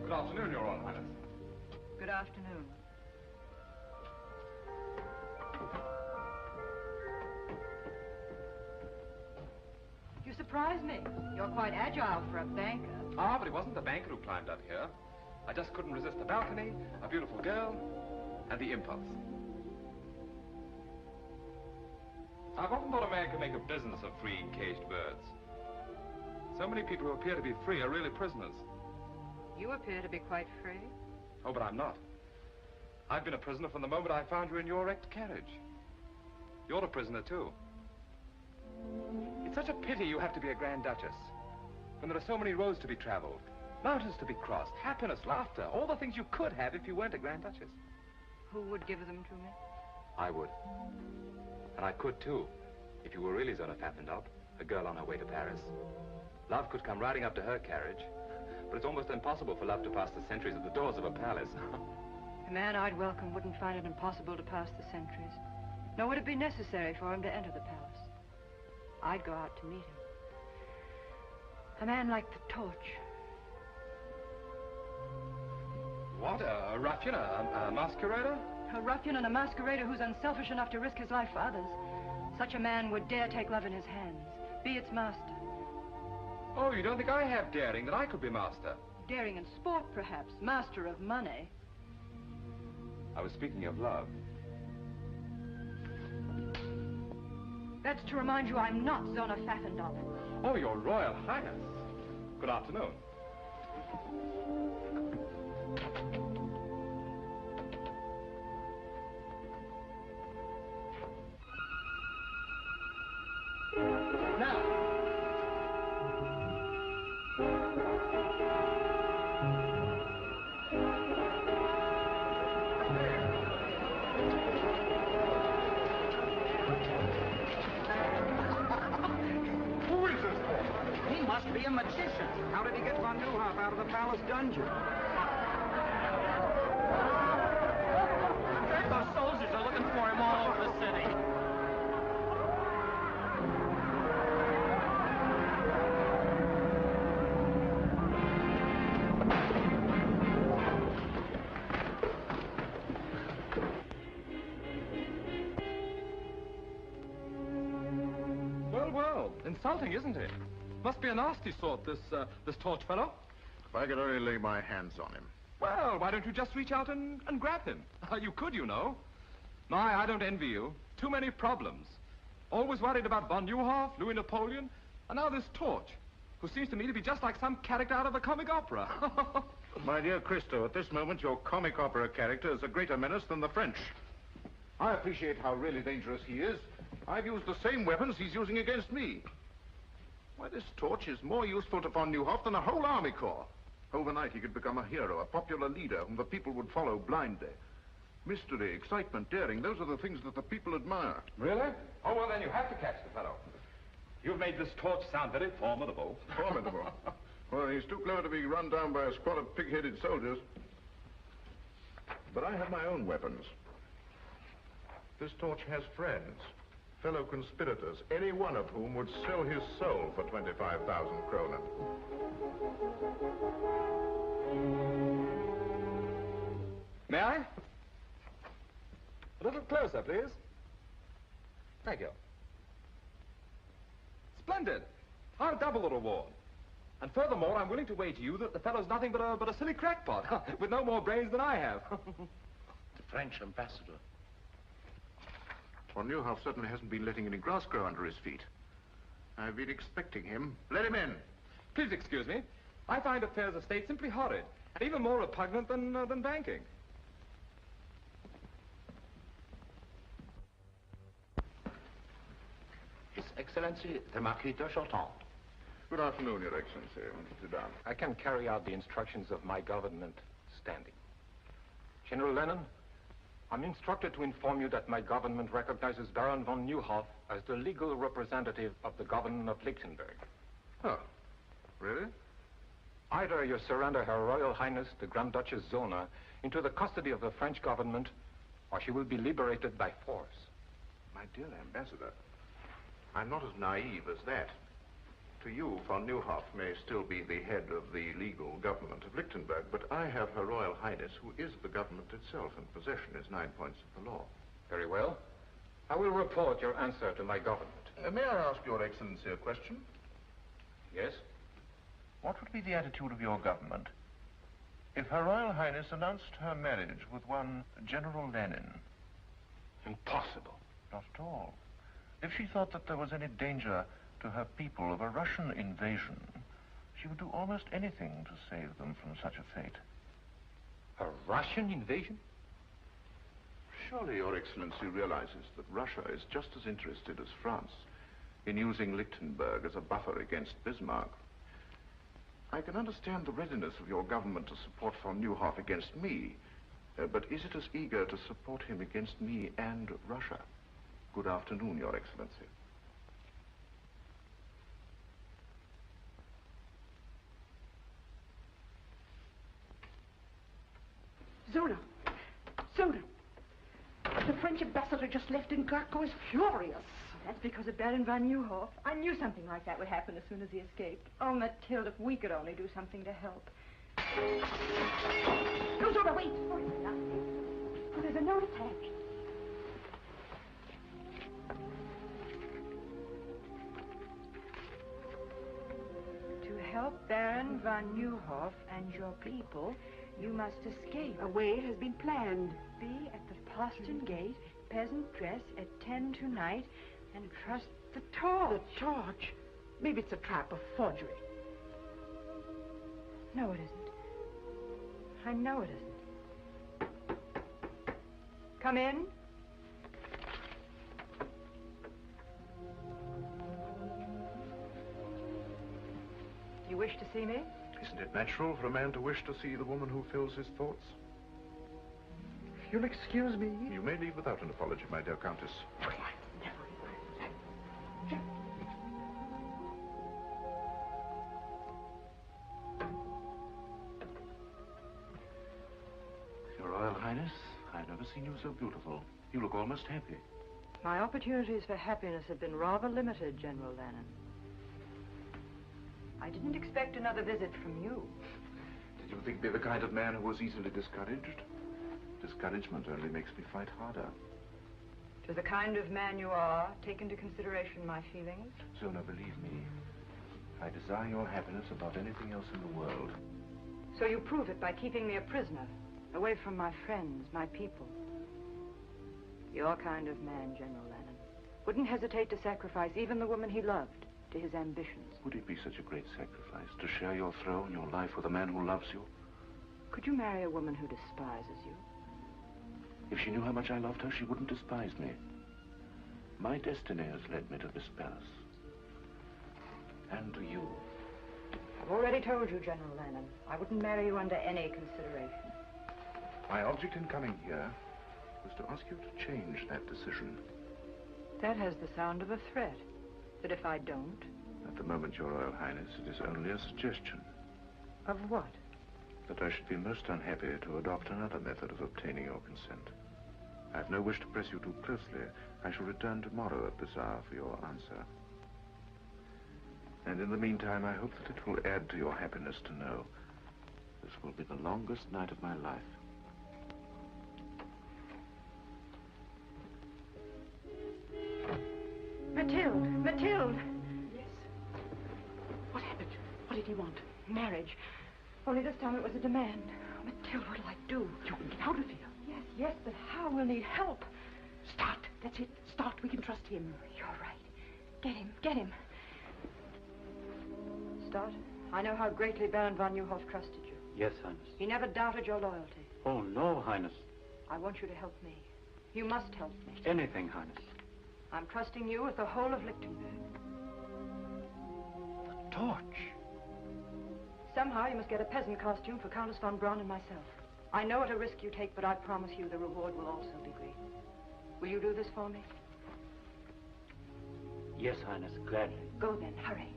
Good afternoon, Your Royal Highness. Good afternoon. You surprise me. You're quite agile for a banker. Ah, but it wasn't the banker who climbed up here. I just couldn't resist the balcony, a beautiful girl, and the impulse. I've often thought a man could make a business of freeing caged birds. So many people who appear to be free are really prisoners. You appear to be quite free. Oh, but I'm not. I've been a prisoner from the moment I found you in your wrecked carriage. You're a prisoner, too. It's such a pity you have to be a Grand Duchess, when there are so many roads to be traveled, Mountains to be crossed, happiness, laughter, all the things you could have if you weren't a Grand Duchess. Who would give them to me? I would. And I could, too, if you were really Zona Pfaffendaub, a girl on her way to Paris. Love could come riding up to her carriage, but it's almost impossible for love to pass the sentries at the doors of a palace. The man I'd welcome wouldn't find it impossible to pass the sentries, nor would it be necessary for him to enter the palace. I'd go out to meet him. A man like the torch. What? A ruffian? A masquerader? A ruffian and a masquerader who's unselfish enough to risk his life for others. Such a man would dare take love in his hands, be its master. Oh, you don't think I have daring, that I could be master? Daring in sport, perhaps. Master of money. I was speaking of love. That's to remind you I'm not Zona Pfaffendaub. Oh, Your Royal Highness. Good afternoon. Be a magician. How did he get von Neuhoff out of the palace dungeon? Those soldiers are looking for him all over the city. Well, well, insulting, isn't it? Must be a nasty sort, this torch fellow. If I could only lay my hands on him. Well, why don't you just reach out and grab him? You could, you know. My, I don't envy you. Too many problems. Always worried about von Neuhoff, Louis Napoleon, and now this torch, who seems to me to be just like some character out of a comic opera. My dear Cristo, at this moment, your comic opera character is a greater menace than the French. I appreciate how really dangerous he is. I've used the same weapons he's using against me. Why, this torch is more useful to von Neuhoff than a whole army corps. Overnight, he could become a hero, a popular leader whom the people would follow blindly. Mystery, excitement, daring, those are the things that the people admire. Really? Oh, well, then you have to catch the fellow. You've made this torch sound very formidable. Formidable? Well, he's too clever to be run down by a squad of pig-headed soldiers. But I have my own weapons. This torch has friends. Fellow conspirators, any one of whom would sell his soul for 25,000 kronen. May I? A little closer, please. Thank you. Splendid. I'll double the reward. And furthermore, I'm willing to wager you that the fellow's nothing but a silly crackpot, with no more brains than I have. The French ambassador. Von Neuhoff certainly hasn't been letting any grass grow under his feet. I've been expecting him. Let him in. Please excuse me. I find affairs of state simply horrid, and even more repugnant than banking. His Excellency, the Marquis de Chautemps. Good afternoon, Your Excellency. Sit down. I can carry out the instructions of my government standing. General Lanen, I'm instructed to inform you that my government recognizes Baron von Neuhoff as the legal representative of the government of Lichtenburg. Oh, really? Either you surrender Her Royal Highness, the Grand Duchess Zona, into the custody of the French government, or she will be liberated by force. My dear Ambassador, I'm not as naive as that. To you, von Neuhoff may still be the head of the legal government of Lichtenburg, but I have Her Royal Highness, who is the government itself, and possession is 9 points of the law. Very well. I will report your answer to my government. May I ask Your Excellency a question? Yes? What would be the attitude of your government if Her Royal Highness announced her marriage with one General Lanen? Impossible. Not at all. If she thought that there was any danger to her people of a Russian invasion, she would do almost anything to save them from such a fate. A Russian invasion? Surely Your Excellency realizes that Russia is just as interested as France in using Lichtenburg as a buffer against Bismarck. I can understand the readiness of your government to support von Neuhoff against me, but is it as eager to support him against me and Russia? Good afternoon, Your Excellency. Zona! Zona! The French ambassador just left and Gurko is furious. That's because of Baron von Neuhoff. I knew something like that would happen as soon as he escaped. Oh, Mathilde, if we could only do something to help. No, Zona, wait! Oh, there's a note attached. To help Baron von Neuhoff and your people, you must escape. A way has been planned. Be at the postern gate, peasant dress, at 10 tonight, and trust the torch. The torch? Maybe it's a trap, a forgery. No, it isn't. I know it isn't. Come in. You wish to see me? Isn't it natural for a man to wish to see the woman who fills his thoughts? You'll excuse me? You may leave without an apology, my dear Countess. Your Royal Highness, I've never seen you so beautiful. You look almost happy. My opportunities for happiness have been rather limited, General Lanen. I didn't expect another visit from you. Did you think me the kind of man who was easily discouraged? Discouragement only makes me fight harder. To the kind of man you are, take into consideration my feelings. Zona, believe me, I desire your happiness above anything else in the world. So you prove it by keeping me a prisoner, away from my friends, my people. Your kind of man, General Lanen, wouldn't hesitate to sacrifice even the woman he loved to his ambitions. Would it be such a great sacrifice to share your throne, your life with a man who loves you? Could you marry a woman who despises you? If she knew how much I loved her, she wouldn't despise me. My destiny has led me to this palace. And to you. I've already told you, General Lanen, I wouldn't marry you under any consideration. My object in coming here was to ask you to change that decision. That has the sound of a threat. But if I don't? At the moment, Your Royal Highness, it is only a suggestion. Of what? That I should be most unhappy to adopt another method of obtaining your consent. I have no wish to press you too closely. I shall return tomorrow at this hour for your answer. And in the meantime, I hope that it will add to your happiness to know this will be the longest night of my life. Mathilde! Mathilde! Yes? What happened? What did he want? Marriage. Only this time it was a demand. Mathilde, what'll I do? You can get out of here. Yes, yes, but how? We'll need help. Start. That's it. Start. We can trust him. You're right. Get him. Get him. Start. I know how greatly Baron von Neuhoff trusted you. Yes, Highness. He never doubted your loyalty. Oh, no, Highness. I want you to help me. You must help me. Anything, Highness. I'm trusting you with the whole of Lichtenburg. The torch. Somehow you must get a peasant costume for Countess von Braun and myself. I know what a risk you take, but I promise you the reward will also be great. Will you do this for me? Yes, Highness, gladly. Go then, hurry.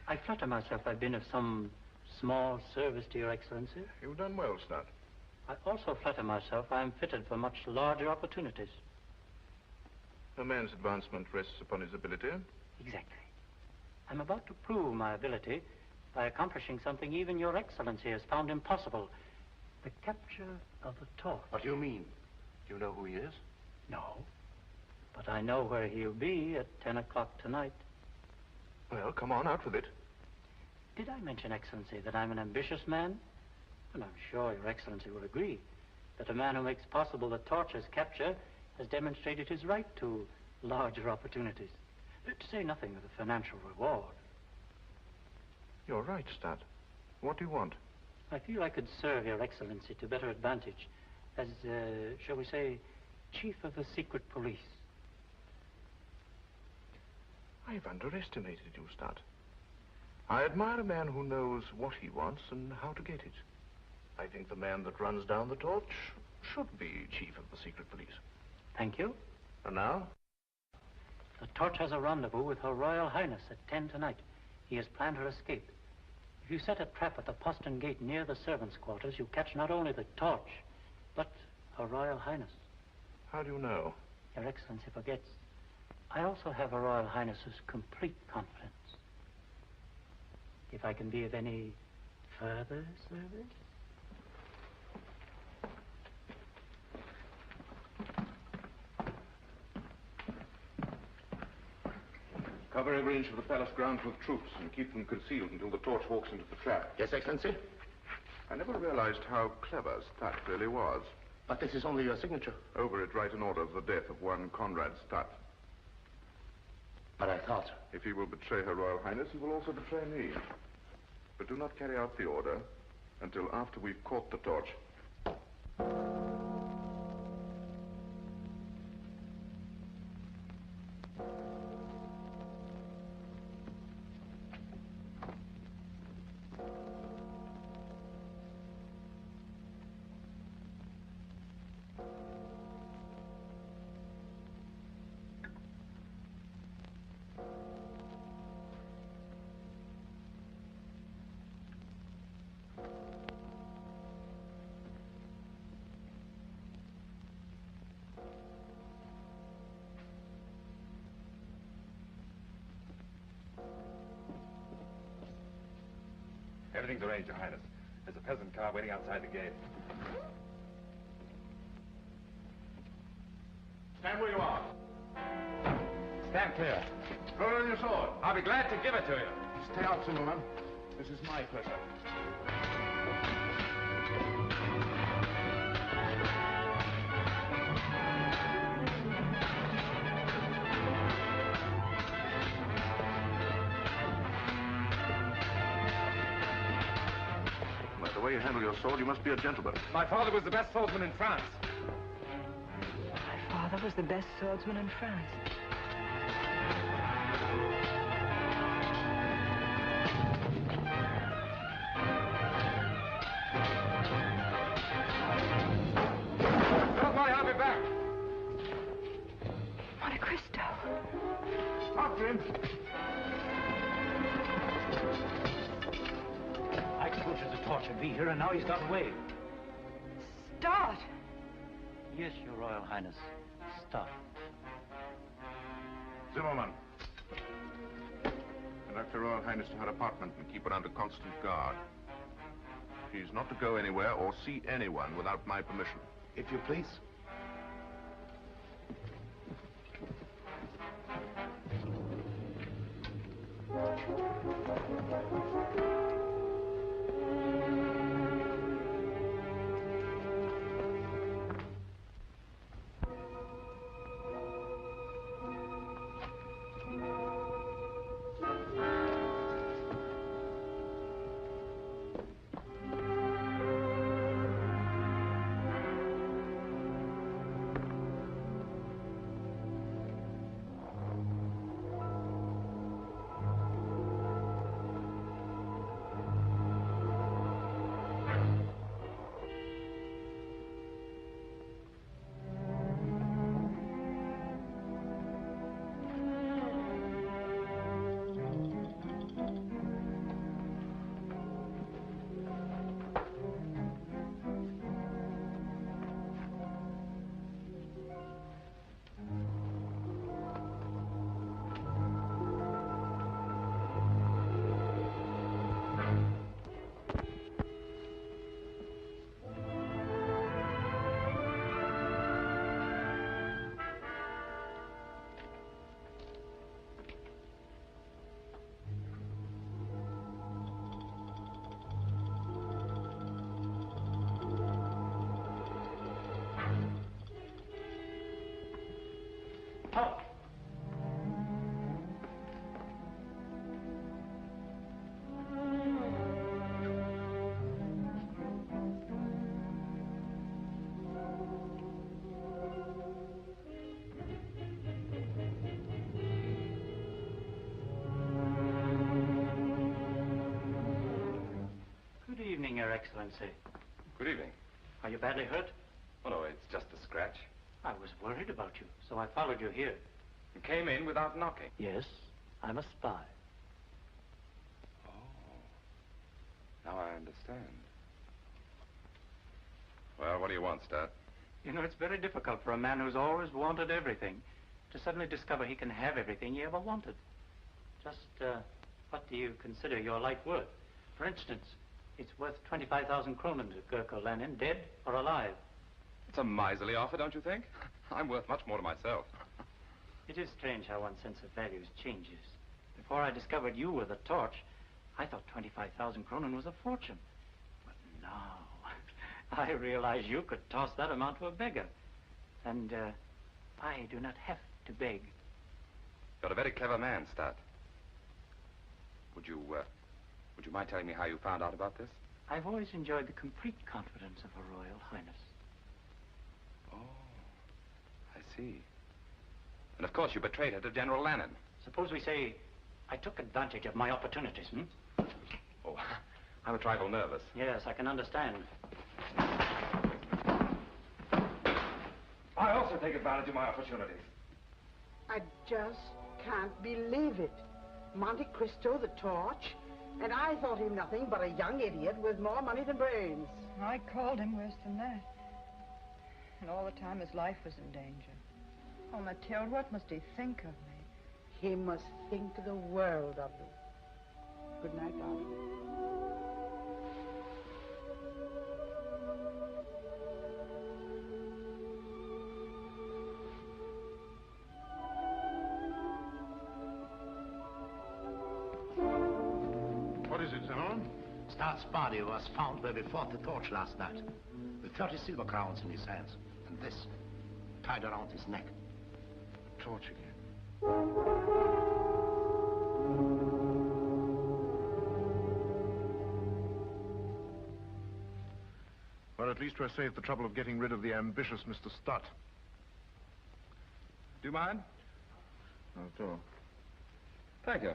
I flatter myself I've been of some small service to Your Excellency. You've done well, Stud. I also flatter myself I am fitted for much larger opportunities. A man's advancement rests upon his ability. Exactly. I'm about to prove my ability by accomplishing something even Your Excellency has found impossible. The capture of the torch. What do you mean? Do you know who he is? No. But I know where he'll be at 10 o'clock tonight. Well, come on, out with it. Did I mention, Excellency, that I'm an ambitious man? And I'm sure Your Excellency will agree that a man who makes possible the torch's capture has demonstrated his right to larger opportunities. To say nothing of the financial reward. You're right, Stat. What do you want? I feel I could serve Your Excellency to better advantage as, shall we say, Chief of the Secret Police. I've underestimated you, Stat. I admire a man who knows what he wants and how to get it. I think the man that runs down the torch should be Chief of the Secret Police. Thank you. And now? The torch has a rendezvous with Her Royal Highness at 10 tonight. He has planned her escape. If you set a trap at the postern gate near the servants' quarters, you catch not only the torch, but Her Royal Highness. How do you know? Your Excellency forgets. I also have Her Royal Highness's complete confidence. If I can be of any further service? Cover every inch of the palace grounds with troops and keep them concealed until the torch walks into the trap. Yes, Excellency? I never realized how clever Stat really was. But this is only your signature. Over it, write an order of the death of one Conrad Stat. But I thought... If he will betray Her Royal Highness, he will also betray me. But do not carry out the order until after we've caught the torch. Everything's arranged, Your Highness. There's a peasant car waiting outside the gate. Stand where you are. Stand clear. Throw down your sword. I'll be glad to give it to you. Stay out, Zimmerman. This is my pleasure. By the way you handle your sword, you must be a gentleman. My father was the best swordsman in France. My father was the best swordsman in France. Don't worry, I'll be back. Monte Cristo. After him. I told you the torch would be here, and now he's got away. Start! Yes, Your Royal Highness. Stop. Zimmerman. Conduct Her Royal Highness to her apartment and keep her under constant guard. She's not to go anywhere or see anyone without my permission. If you please. Excellency. Good evening. Are you badly hurt? Oh, no, it's just a scratch. I was worried about you, so I followed you here. You came in without knocking. Yes, I'm a spy. Oh. Now I understand. Well, what do you want, Stat? You know, it's very difficult for a man who's always wanted everything to suddenly discover he can have everything he ever wanted. Just, what do you consider your life worth? For instance, it's worth 25,000 kronen to Gurko Lanen, dead or alive. It's a miserly offer, don't you think? I'm worth much more to myself. It is strange how one's sense of values changes. Before I discovered you were the torch, I thought 25,000 kronen was a fortune. But now, I realize you could toss that amount to a beggar. And, I do not have to beg. You're a very clever man, Stat. Would you mind telling me how you found out about this? I've always enjoyed the complete confidence of Her Royal Highness. Oh, I see. And of course you betrayed her to General Lanen. Suppose we say I took advantage of my opportunities, Oh, I'm a trifle nervous. Yes, I can understand. I also take advantage of my opportunities. I just can't believe it. Monte Cristo, the torch, and I thought him nothing but a young idiot with more money than brains. I called him worse than that. And all the time his life was in danger. Oh, Mathilde, what must he think of me? He must think the world of you. Good night, darling. What is it, Zona? Start's body was found where we fought the torch last night, with 30 silver crowns in his hands, and this tied around his neck. Torch again. Well, at least we're saved the trouble of getting rid of the ambitious Mr. Stutt. Do you mind? Not at all. Thank you.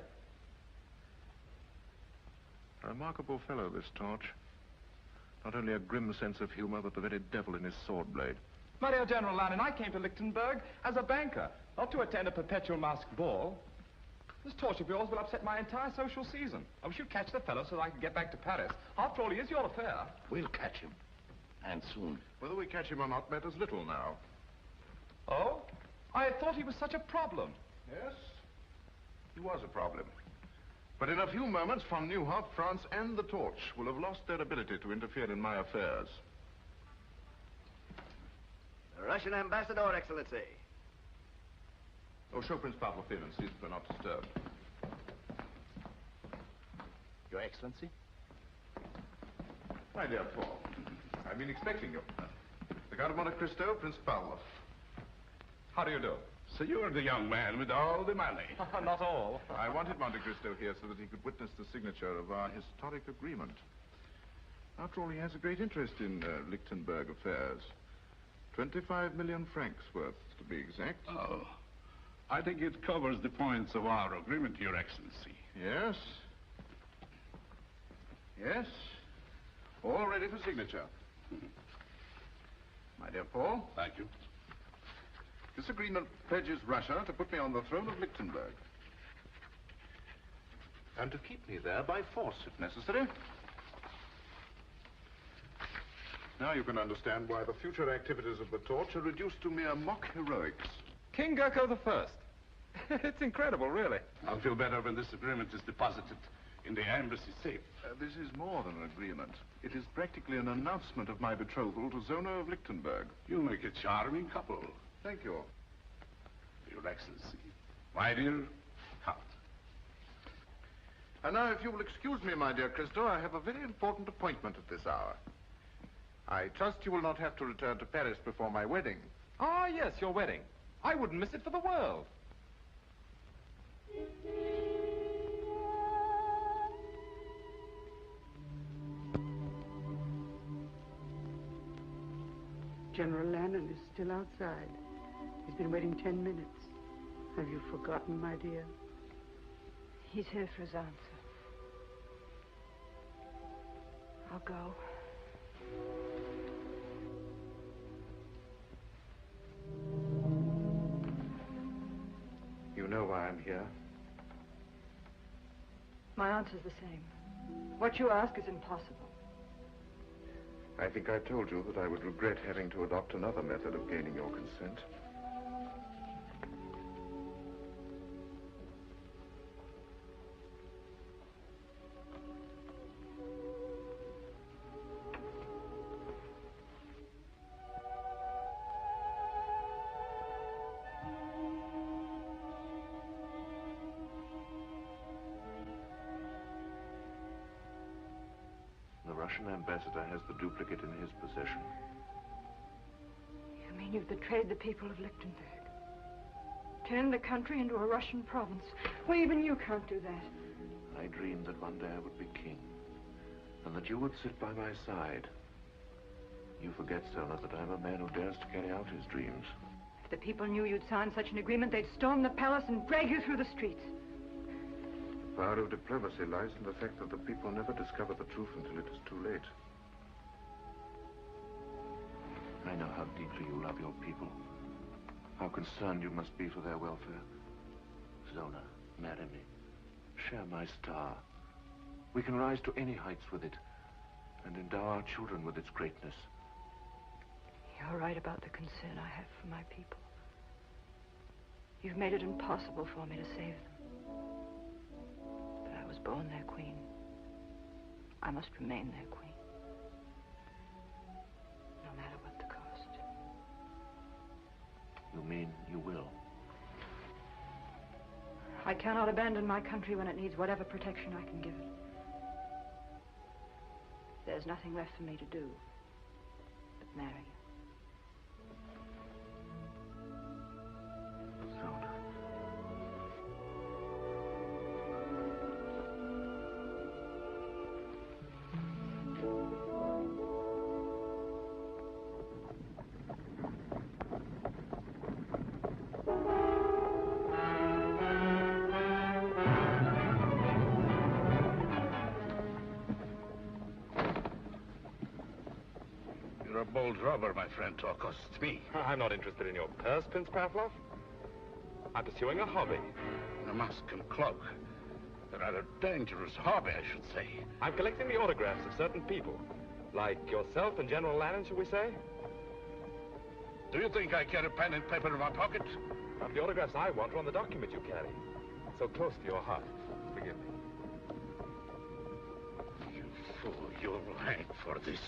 A remarkable fellow, this Torch. Not only a grim sense of humor, but the very devil in his sword blade. My dear General Lanen, I came to Lichtenburg as a banker, not to attend a perpetual masked ball. This torch of yours will upset my entire social season. I wish you'd catch the fellow so that I can get back to Paris. After all, he is your affair. We'll catch him, and soon. Whether we catch him or not matters little now. Oh? I had thought he was such a problem. Yes, he was a problem. But in a few moments, von Neuhoff, France, and the Torch will have lost their ability to interfere in my affairs. The Russian ambassador, Excellency. Oh, show Prince Pavlov in and see that we're not disturbed. Your Excellency? My dear Paul, I've been expecting you. The Count of Monte Cristo, Prince Pavlov. How do you do? So you're the young man with all the money. Not all. I wanted Monte Cristo here so that he could witness the signature of our historic agreement. After all, he has a great interest in Lichtenburg affairs. 25 million francs worth, to be exact. Oh, I think it covers the points of our agreement, Your Excellency. Yes. Yes. All ready for signature. My dear Paul. Thank you. This agreement pledges Russia to put me on the throne of Lichtenburg. And to keep me there by force, if necessary. Now you can understand why the future activities of the Torch are reduced to mere mock heroics. King Gurko the First. It's incredible, really. I'll feel better when this agreement is deposited in the embassy safe. This is more than an agreement. It is practically an announcement of my betrothal to Zona of Lichtenburg. You make a charming couple. Thank you. Your Excellency. My dear Count. And now, if you will excuse me, my dear Cristo, I have a very important appointment at this hour. I trust you will not have to return to Paris before my wedding. Ah, yes, your wedding. I wouldn't miss it for the world. General Lanen is still outside. He's been waiting 10 minutes. Have you forgotten, my dear? He's here for his answer. I'll go. know why I'm here? My answer's the same. What you ask is impossible. I think I told you that I would regret having to adopt another method of gaining your consent. The Russian ambassador has the duplicate in his possession. You mean you've betrayed the people of Lichtenburg? Turned the country into a Russian province? Well, even you can't do that. I dreamed that one day I would be king, and that you would sit by my side. You forget, Zona, that I'm a man who dares to carry out his dreams. If the people knew you'd signed such an agreement, they'd storm the palace and drag you through the streets. The power of diplomacy lies in the fact that the people never discover the truth until it is too late. I know how deeply you love your people, how concerned you must be for their welfare. Zona, marry me. Share my star. We can rise to any heights with it, and endow our children with its greatness. You're right about the concern I have for my people. You've made it impossible for me to save them. But I was born their queen. I must remain their queen. No matter what the cost. You mean you will? I cannot abandon my country when it needs whatever protection I can give it. There's nothing left for me to do but marry you. Zona. You're a bold robber, my friend, to accost me. I'm not interested in your purse, Prince Pavlov. I'm pursuing a hobby. A mask and cloak. A rather dangerous hobby, I should say. I'm collecting the autographs of certain people. Like yourself and General Lanen, shall we say? Do you think I carry pen and paper in my pocket? But the autographs I want are on the document you carry. So close to your heart. Forgive me. You fool, you'll hang for this.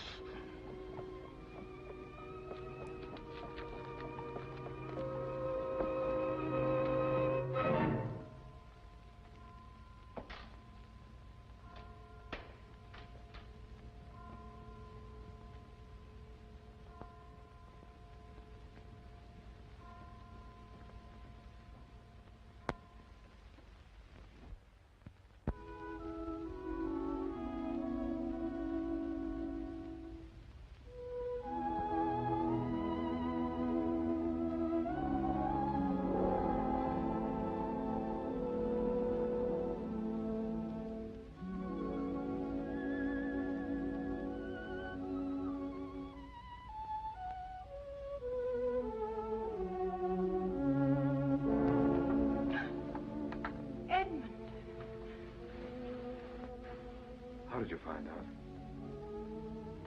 How did you find out?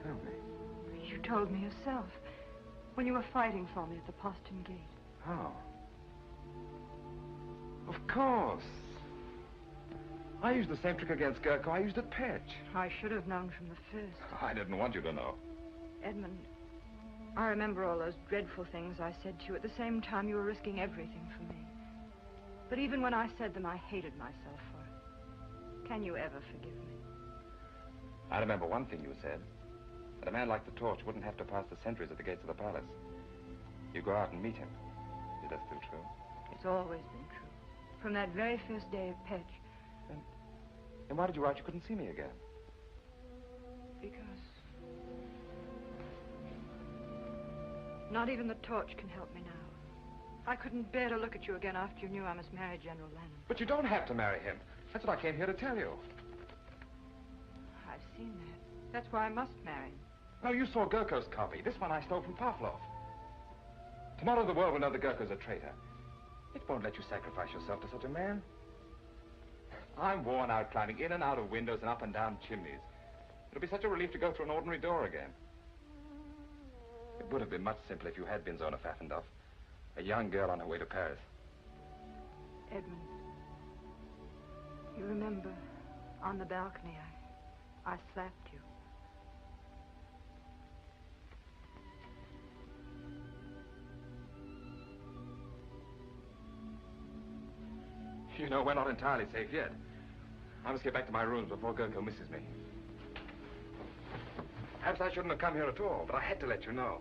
Tell me. You told me yourself. When you were fighting for me at the postern gate. How? Of course. I used the same trick against Gurko I used at Petch. I should have known from the first. I didn't want you to know. Edmund, I remember all those dreadful things I said to you. At the same time, you were risking everything for me. But even when I said them, I hated myself for it. Can you ever forgive me? I remember one thing you said. That a man like the Torch wouldn't have to pass the sentries at the gates of the palace. You go out and meet him. Is that still true? It's always been true. From that very first day of Petch. Then why did you write you couldn't see me again? Because... not even the Torch can help me now. I couldn't bear to look at you again after you knew I must marry General Lanen. But you don't have to marry him. That's what I came here to tell you. I've seen that. That's why I must marry him. No, you saw Gurko's copy. This one I stole from Pavlov. Tomorrow the world will know that Gurko's a traitor. It won't let you sacrifice yourself to such a man. I'm worn out climbing in and out of windows and up and down chimneys. It'll be such a relief to go through an ordinary door again. It would have been much simpler if you had been Zona Pfaffendorf, a young girl on her way to Paris. Edmund, you remember on the balcony I slapped you. You know, we're not entirely safe yet. I must get back to my rooms before Gurko misses me. Perhaps I shouldn't have come here at all, but I had to let you know.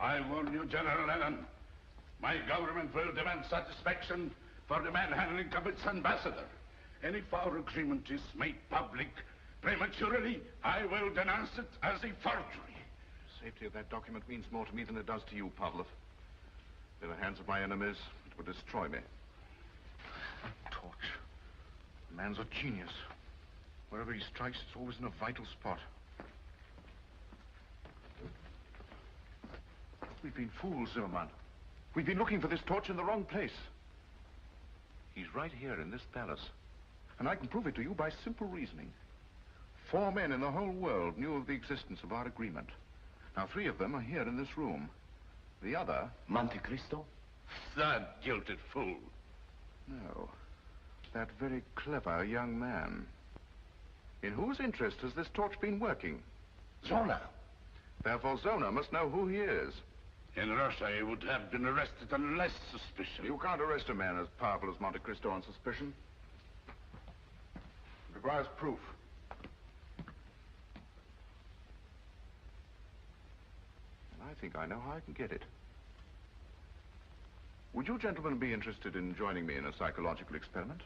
I warn you, General Lanen, my government will demand satisfaction for the manhandling of its ambassador. And if our agreement is made public prematurely, I will denounce it as a forgery. The safety of that document means more to me than it does to you, Pavlov. In the hands of my enemies, it would destroy me. Torch. The man's a genius. Wherever he strikes, it's always in a vital spot. We've been fools, Zimmerman. We've been looking for this torch in the wrong place. He's right here in this palace. And I can prove it to you by simple reasoning. 4 men in the whole world knew of the existence of our agreement. Now, 3 of them are here in this room. The other... Monte Cristo? That jilted fool. No. That very clever young man. In whose interest has this torch been working? Zona. Therefore, Zona must know who he is. In Russia, he would have been arrested on less suspicion. You can't arrest a man as powerful as Monte Cristo on suspicion. It requires proof. And I think I know how I can get it. Would you gentlemen be interested in joining me in a psychological experiment?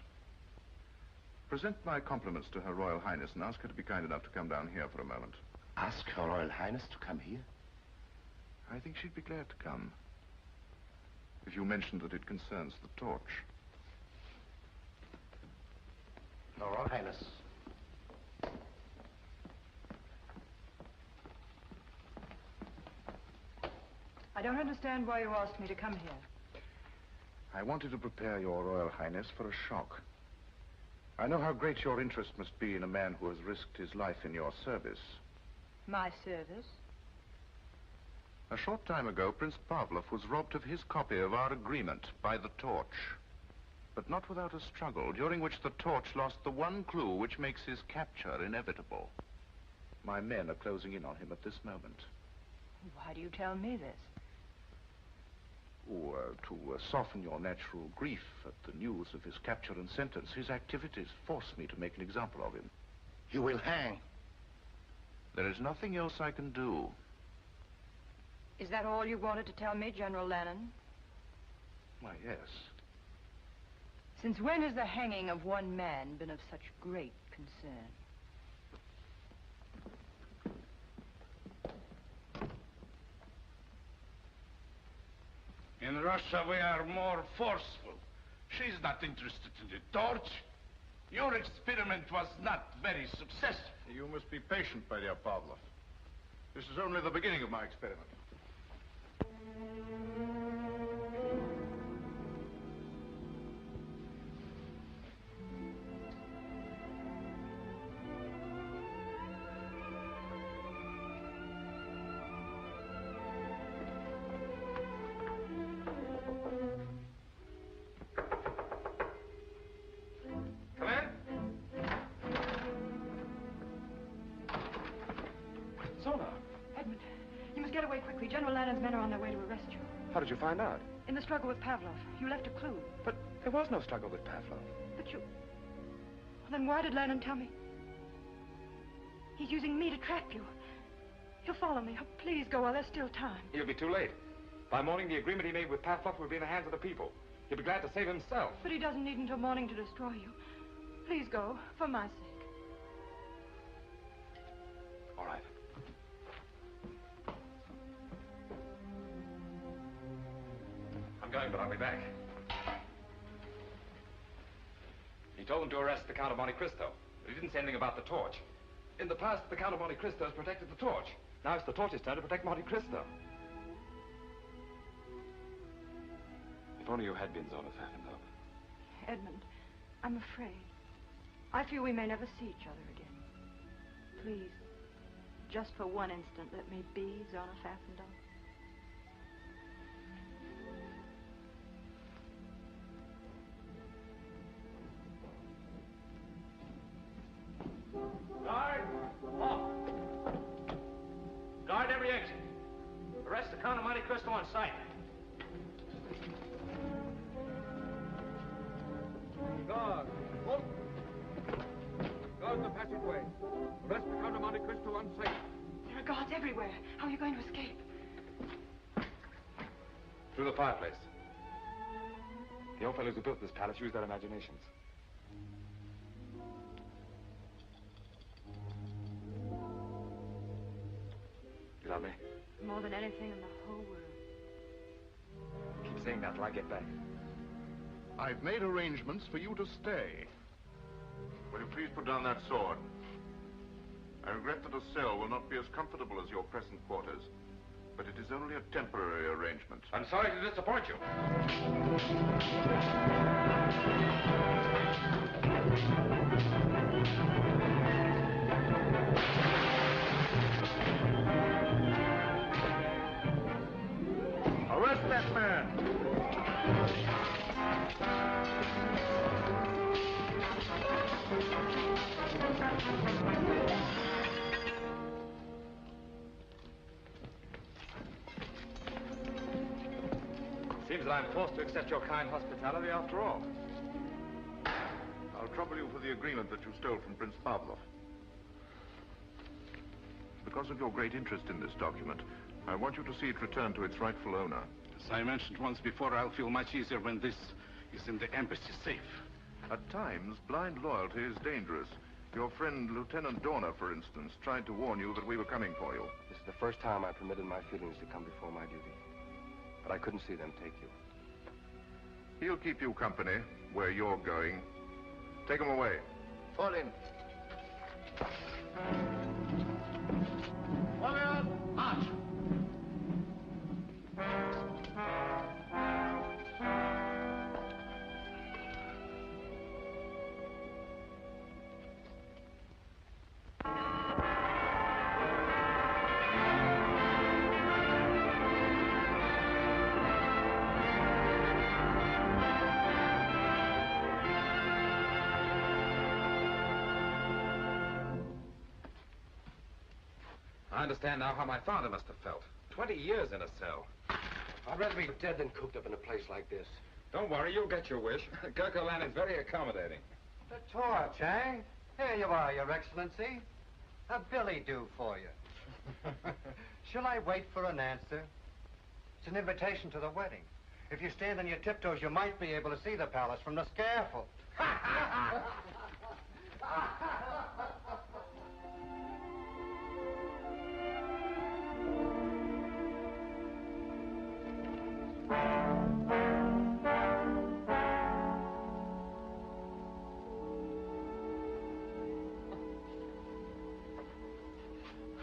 Present my compliments to Her Royal Highness and ask her to be kind enough to come down here for a moment. Ask Her Royal Highness to come here? I think she'd be glad to come. If you mentioned that it concerns the torch. Her Royal Highness. I don't understand why you asked me to come here. I wanted to prepare your Royal Highness for a shock. I know how great your interest must be in a man who has risked his life in your service. My service? A short time ago, Prince Pavlov was robbed of his copy of our agreement by the torch. But not without a struggle, during which the torch lost the one clue which makes his capture inevitable. My men are closing in on him at this moment. Why do you tell me this? To soften your natural grief at the news of his capture and sentence, his activities force me to make an example of him. You will hang. There is nothing else I can do. Is that all you wanted to tell me, General Lanen? Why, yes. Since when has the hanging of one man been of such great concern? In Russia, we are more forceful. She's not interested in the torch. Your experiment was not very successful. You must be patient, my dear Pavlov. This is only the beginning of my experiment. General Lanen's men are on their way to arrest you. How did you find out? In the struggle with Pavlov. You left a clue. But there was no struggle with Pavlov. But you... Well, then why did Lanen tell me? He's using me to trap you. He'll follow me. Oh, please go while there's still time. He'll be too late. By morning, the agreement he made with Pavlov will be in the hands of the people. He'll be glad to save himself. But he doesn't need until morning to destroy you. Please go, for my sake. All right. going, but I'll be back. He told them to arrest the Count of Monte Cristo, but he didn't say anything about the torch. In the past, the Count of Monte Cristo has protected the torch. Now it's the torch's turn to protect Monte Cristo. If only you had been Zona Pfaffendaub. Edmund, I'm afraid. I fear we may never see each other again. Please, just for one instant, let me be Zona Pfaffendaub. Guard! Off! Guard every exit. Arrest the Count of Monte Cristo on sight. Guard! Halt! Guard the passageway. Arrest the Count of Monte Cristo on sight. There are guards everywhere. How are you going to escape? Through the fireplace. The old fellows who built this palace used their imaginations. You love me? More than anything in the whole world. Keep saying that till I get back. I've made arrangements for you to stay. Will you please put down that sword? I regret that a cell will not be as comfortable as your present quarters, but it is only a temporary arrangement. I'm sorry to disappoint you. Arrest that man! Seems that I'm forced to accept your kind hospitality after all. I'll trouble you for the agreement that you stole from Prince Pavlov. Because of your great interest in this document, I want you to see it returned to its rightful owner. As I mentioned once before, I'll feel much easier when this is in the embassy safe. At times, blind loyalty is dangerous. Your friend, Lieutenant Zona, for instance, tried to warn you that we were coming for you. This is the first time I permitted my feelings to come before my duty. But I couldn't see them take you. He'll keep you company where you're going. Take him away. Fall in. Forward, march. I understand now how my father must have felt. 20 years in a cell. I'd rather be dead than cooped up in a place like this. Don't worry, you'll get your wish. Gurko Lanen's very accommodating. The torch, eh? Here you are, Your Excellency. A billy do for you. Shall I wait for an answer? It's an invitation to the wedding. If you stand on your tiptoes, you might be able to see the palace from the scaffold.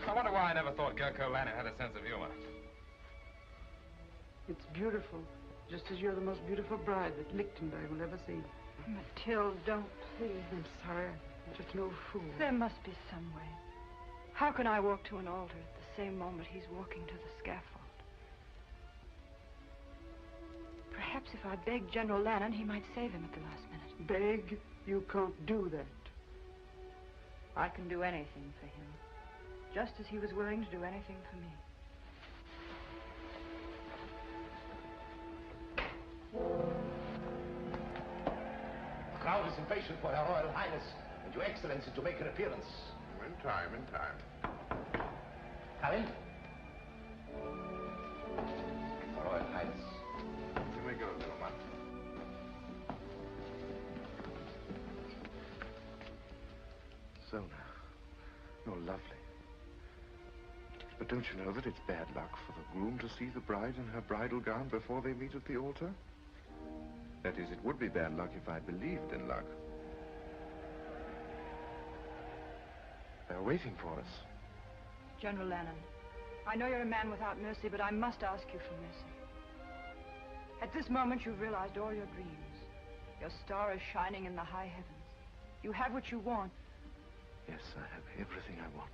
I wonder why I never thought Gurko Lanen had a sense of humor. It's beautiful, just as you're the most beautiful bride that Lichtenburg will ever see. Mathilde, don't, please. I'm sorry. I'm just no fool. There must be some way. How can I walk to an altar at the same moment he's walking to the scaffold? Perhaps if I begged General Lanen, he might save him at the last minute. Beg? You can't do that. I can do anything for him, just as he was willing to do anything for me. The crowd is impatient for Her Royal Highness and Your Excellency to make her appearance. In time, in time. Come in. Her Royal Highness. You may go, little man. Zona, you're lovely. But don't you know that it's bad luck for the groom to see the bride in her bridal gown before they meet at the altar? That is, it would be bad luck if I believed in luck. They're waiting for us. General Lanen, I know you're a man without mercy, but I must ask you for mercy. At this moment, you've realized all your dreams. Your star is shining in the high heavens. You have what you want. Yes, I have everything I want.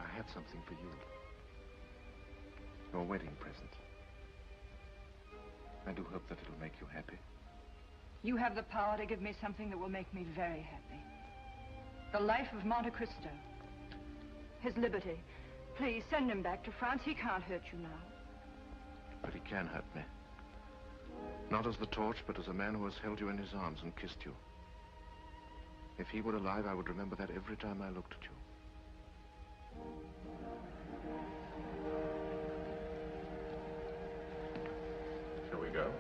I have something for you. Your wedding present. I do hope that it'll make you happy. You have the power to give me something that will make me very happy. The life of Monte Cristo. His liberty. Please, send him back to France. He can't hurt you now. But he can hurt me. Not as the torch, but as a man who has held you in his arms and kissed you. If he were alive, I would remember that every time I looked at you. Shall we go?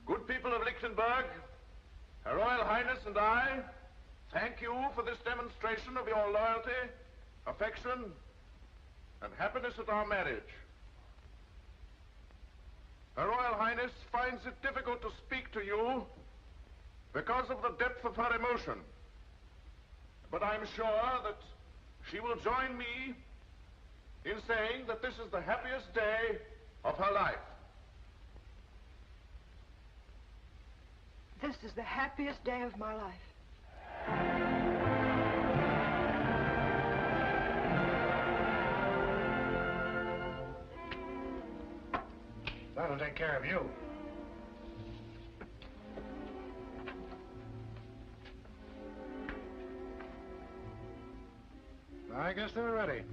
Good people of Lichtenburg, Her Royal Highness and I thank you for this demonstration of your loyalty, affection, and happiness at our marriage. Her Royal Highness finds it difficult to speak to you because of the depth of her emotion. But I'm sure that she will join me in saying that this is the happiest day of her life. This is the happiest day of my life. That'll take care of you. I guess they're ready.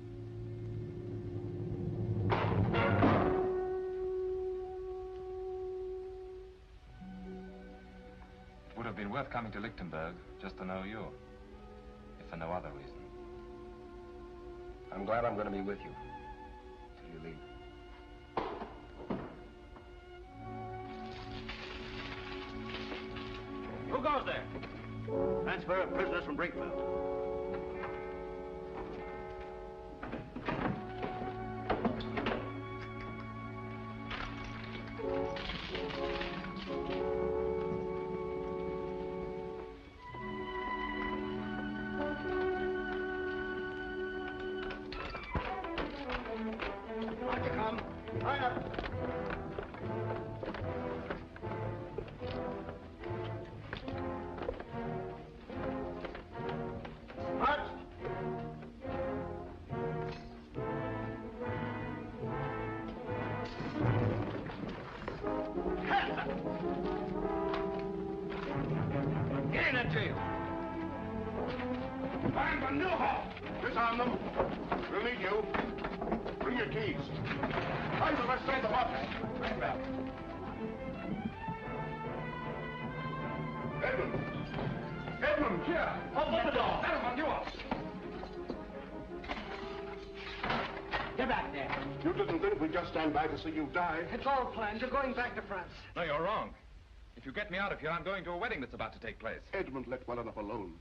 It would have been worth coming to Lichtenburg just to know you, if for no other reason. I'm glad I'm going to be with you till you leave. Who goes there? Transfer of prisoners from Rightful. On you come. Line up. March. Hands up. Get in that jail. Find the new hall. Disarm them. We'll need you. Bring your keys. Find the rest of the box. Right back. Edmund! Edmund, here! Open the door. Gentlemen, you up! Get back there. You didn't think we'd just stand by to see you die? It's all planned. You're going back to France. No, you're wrong. If you get me out of here, I'm going to a wedding that's about to take place. Edmund, let well enough alone.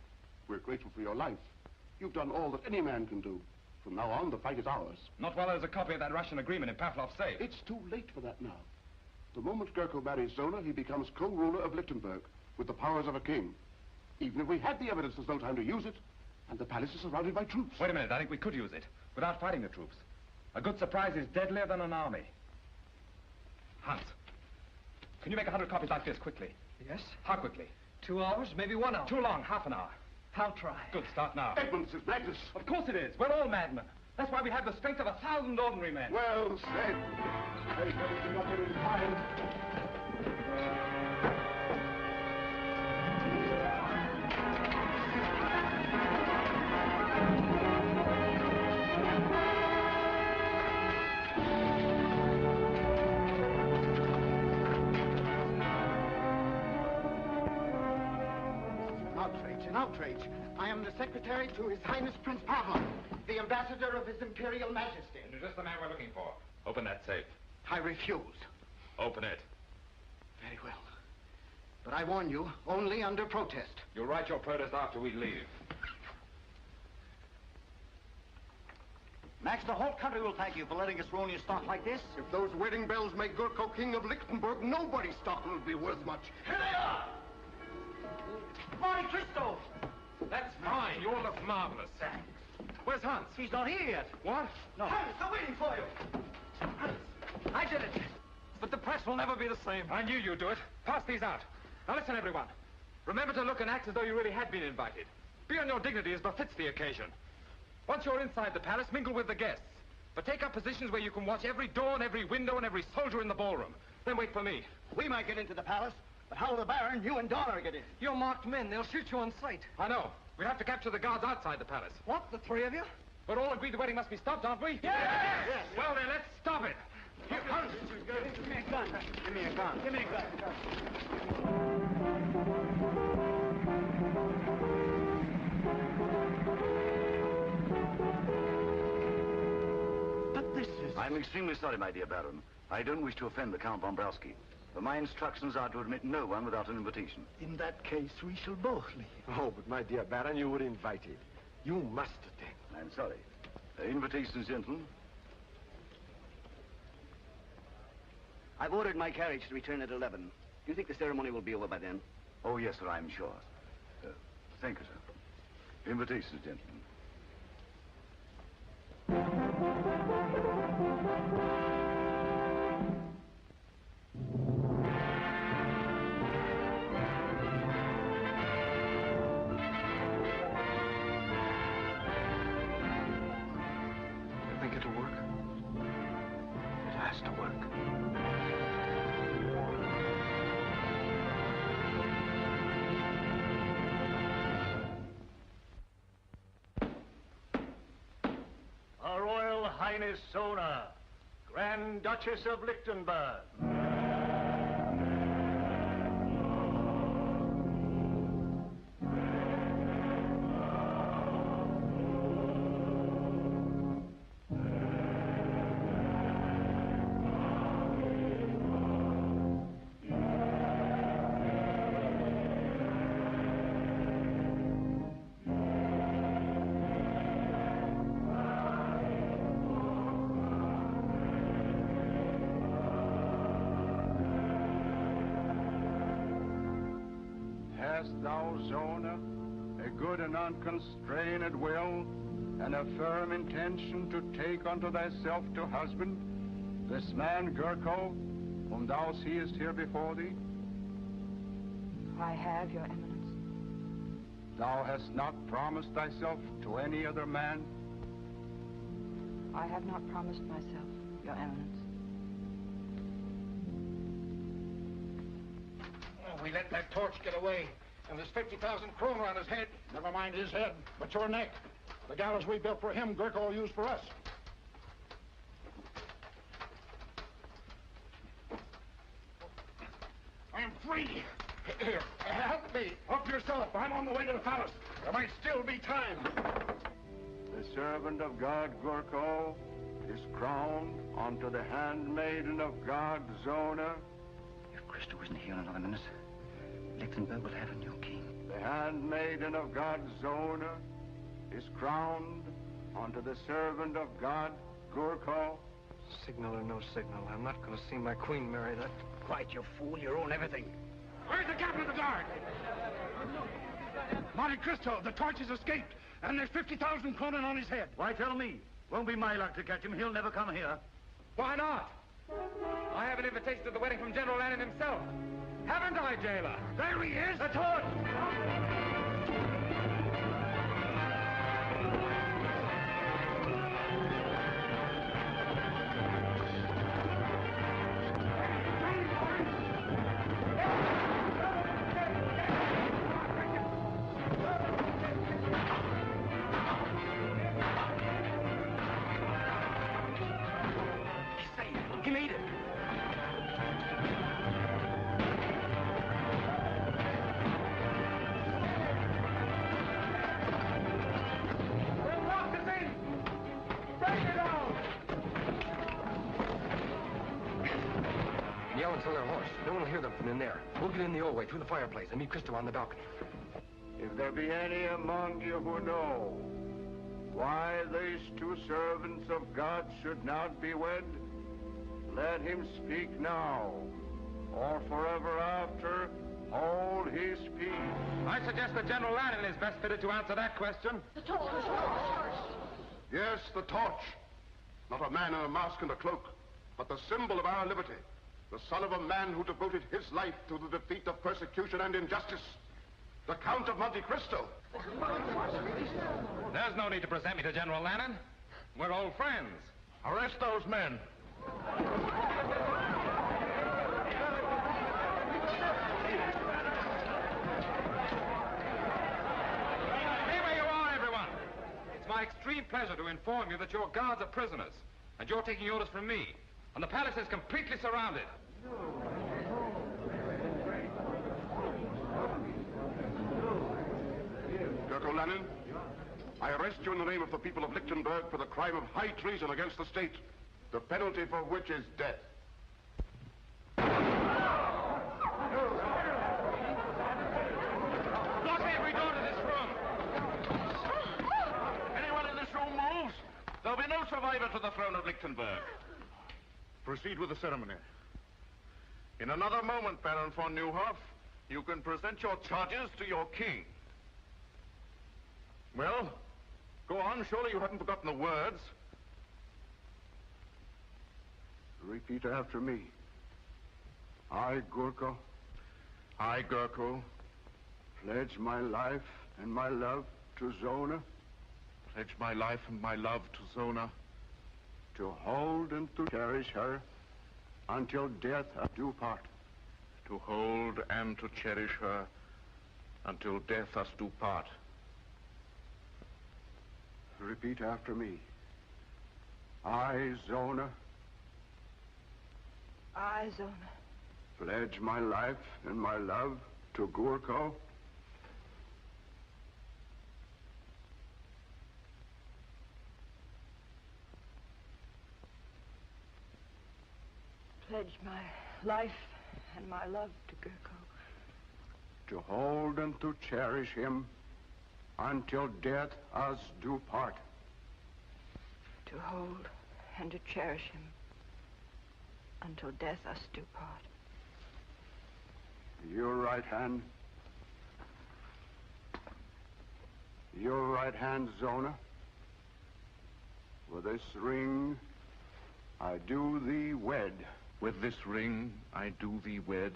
We're grateful for your life. You've done all that any man can do. From now on, the fight is ours. Not while there's a copy of that Russian agreement in Pavlov's safe. It's too late for that now. The moment Gurko marries Zona, he becomes co-ruler of Lichtenburg, with the powers of a king. Even if we had the evidence, there's no time to use it, and the palace is surrounded by troops. Wait a minute, I think we could use it, without fighting the troops. A good surprise is deadlier than an army. Hans, can you make 100 copies like this quickly? Yes? How quickly? 2 hours, maybe 1 hour. Too long, half an hour. I'll try. Good, start now. Edmund, this is madness. Of course it is. We're all madmen. That's why we have the strength of 1,000 ordinary men. Well said. Hey, you got here in time. An outrage. I am the secretary to His Highness Prince Pavlov, the ambassador of His Imperial Majesty. And You're just the man we're looking for. Open that safe. I refuse. Open it. Very well. But I warn you, only under protest. You'll write your protest after we leave. Max, the whole country will thank you for letting us ruin your stock like this. If those wedding bells make Gurko king of Lichtenburg, nobody's stock will be worth much. Here they are! Monte Cristo! That's fine. You all look marvelous. Thanks. Where's Hans? He's not here yet. What? No. Hans, they're waiting for you. Hans, I did it. But the press will never be the same. I knew you'd do it. Pass these out. Now listen, everyone. Remember to look and act as though you really had been invited. Be on your dignity as befits the occasion. Once you're inside the palace, mingle with the guests. But take up positions where you can watch every door and every window and every soldier in the ballroom. Then wait for me. We might get into the palace, but how will the Baron, you and Donner get in? You're marked men. They'll shoot you on sight. I know. We'd have to capture the guards outside the palace. What? The three of you? But all agree the wedding must be stopped, aren't we? Yes! Well, then, let's stop it. Here, Hans. Give me a gun. Give me a gun. Give me a gun. But this is... I'm extremely sorry, my dear Baron. I don't wish to offend the Count Bombrowski. But my instructions are to admit no one without an invitation. In that case, we shall both leave. Oh, but my dear Baron, you were invited. You must attend. I'm sorry. Invitations, gentlemen. I've ordered my carriage to return at 11. Do you think the ceremony will be over by then? Oh, yes, sir, I'm sure. Thank you, sir. Invitations, gentlemen. You think it'll work? It has to work. Her Royal Highness Zona, Grand Duchess of Lichtenburg. Hast thou, Zona, a good and unconstrained will, and a firm intention to take unto thyself to husband this man Gurko, whom thou seest here before thee? I have, Your Eminence. Thou hast not promised thyself to any other man? I have not promised myself, Your Eminence. Oh, we let that torch get away, and there's 50,000 kroner on his head. Never mind his head, but your neck. The gallows we built for him, Gurko will use for us. I'm free. Here, help me. Help yourself. I'm on the way to the palace. There might still be time. The servant of God, Gurko, is crowned unto the handmaiden of God, Zona. If Cristo isn't here in another minute, Lichtenburg will have a new king. The handmaiden of God, Zona, is crowned unto the servant of God, Gurko. Signal or no signal, I'm not going to see my queen marry that. Quiet, you fool. You own everything. Where's the captain of the guard? Monte Cristo, the torch has escaped, and there's 50,000 kroner on his head. Why tell me? Won't be my luck to catch him. He'll never come here. Why not? I have an invitation to the wedding from General Lanen himself. Haven't I, jailer? There he is. The torch! He made it. Yell until they're hoarse. No one will hear them from in there. We'll get in the old way, through the fireplace, and meet Cristo on the balcony. If there be any among you who know why these two servants of God should not be wed, let him speak now, or forever after hold his peace. I suggest that General Lanen is best fitted to answer that question. The torch! Yes, the torch. Not a man in a mask and a cloak, but the symbol of our liberty. The son of a man who devoted his life to the defeat of persecution and injustice. The Count of Monte Cristo. There's no need to present me to General Lanen. We're old friends. Arrest those men. Stay where you are, everyone. It's my extreme pleasure to inform you that your guards are prisoners, and you're taking orders from me. And the palace is completely surrounded. Gurko Lanen, I arrest you in the name of the people of Lichtenburg for the crime of high treason against the state, the penalty for which is death. Lock every door to this room. Anyone in this room moves, there'll be no survivor to the throne of Lichtenburg. Proceed with the ceremony. In another moment, Baron von Neuhoff, you can present your charges to your king. Well, go on. Surely you haven't forgotten the words. Repeat after me. I, Gurko. I, Gurko. Pledge my life and my love to Zona. Pledge my life and my love to Zona. To hold and to cherish her until death do part. To hold and to cherish her until death us do part. Repeat after me. I, Zona. I, Zona. Pledge my life and my love to Gurko. Pledge my life and my love to Gurko. To hold and to cherish him until death us do part. To hold and to cherish him until death us do part. Your right hand. Your right hand, Zona. With this ring, I do thee wed. With this ring, I do thee wed.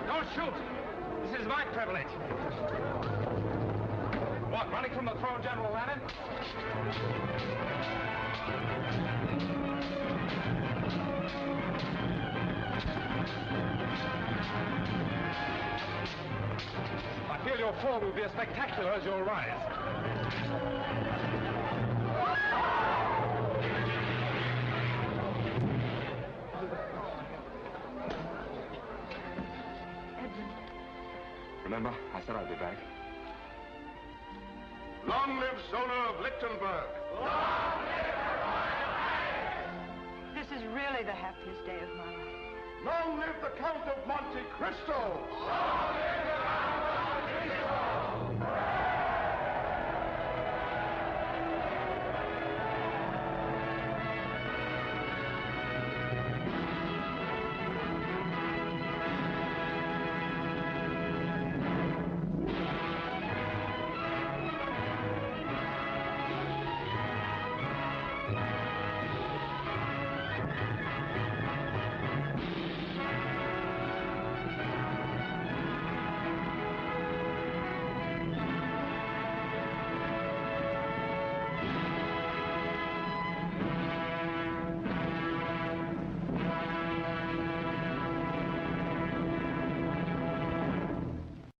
Don't shoot! This is my privilege. What, running from the throne, General Lanen? I feel your fall will be as spectacular as your rise. Remember, I said I'd be back. Long live Zona of Lichtenburg! Long live the Royal Highness! This is really the happiest day of my life. Long live the Count of Monte Cristo! Long live the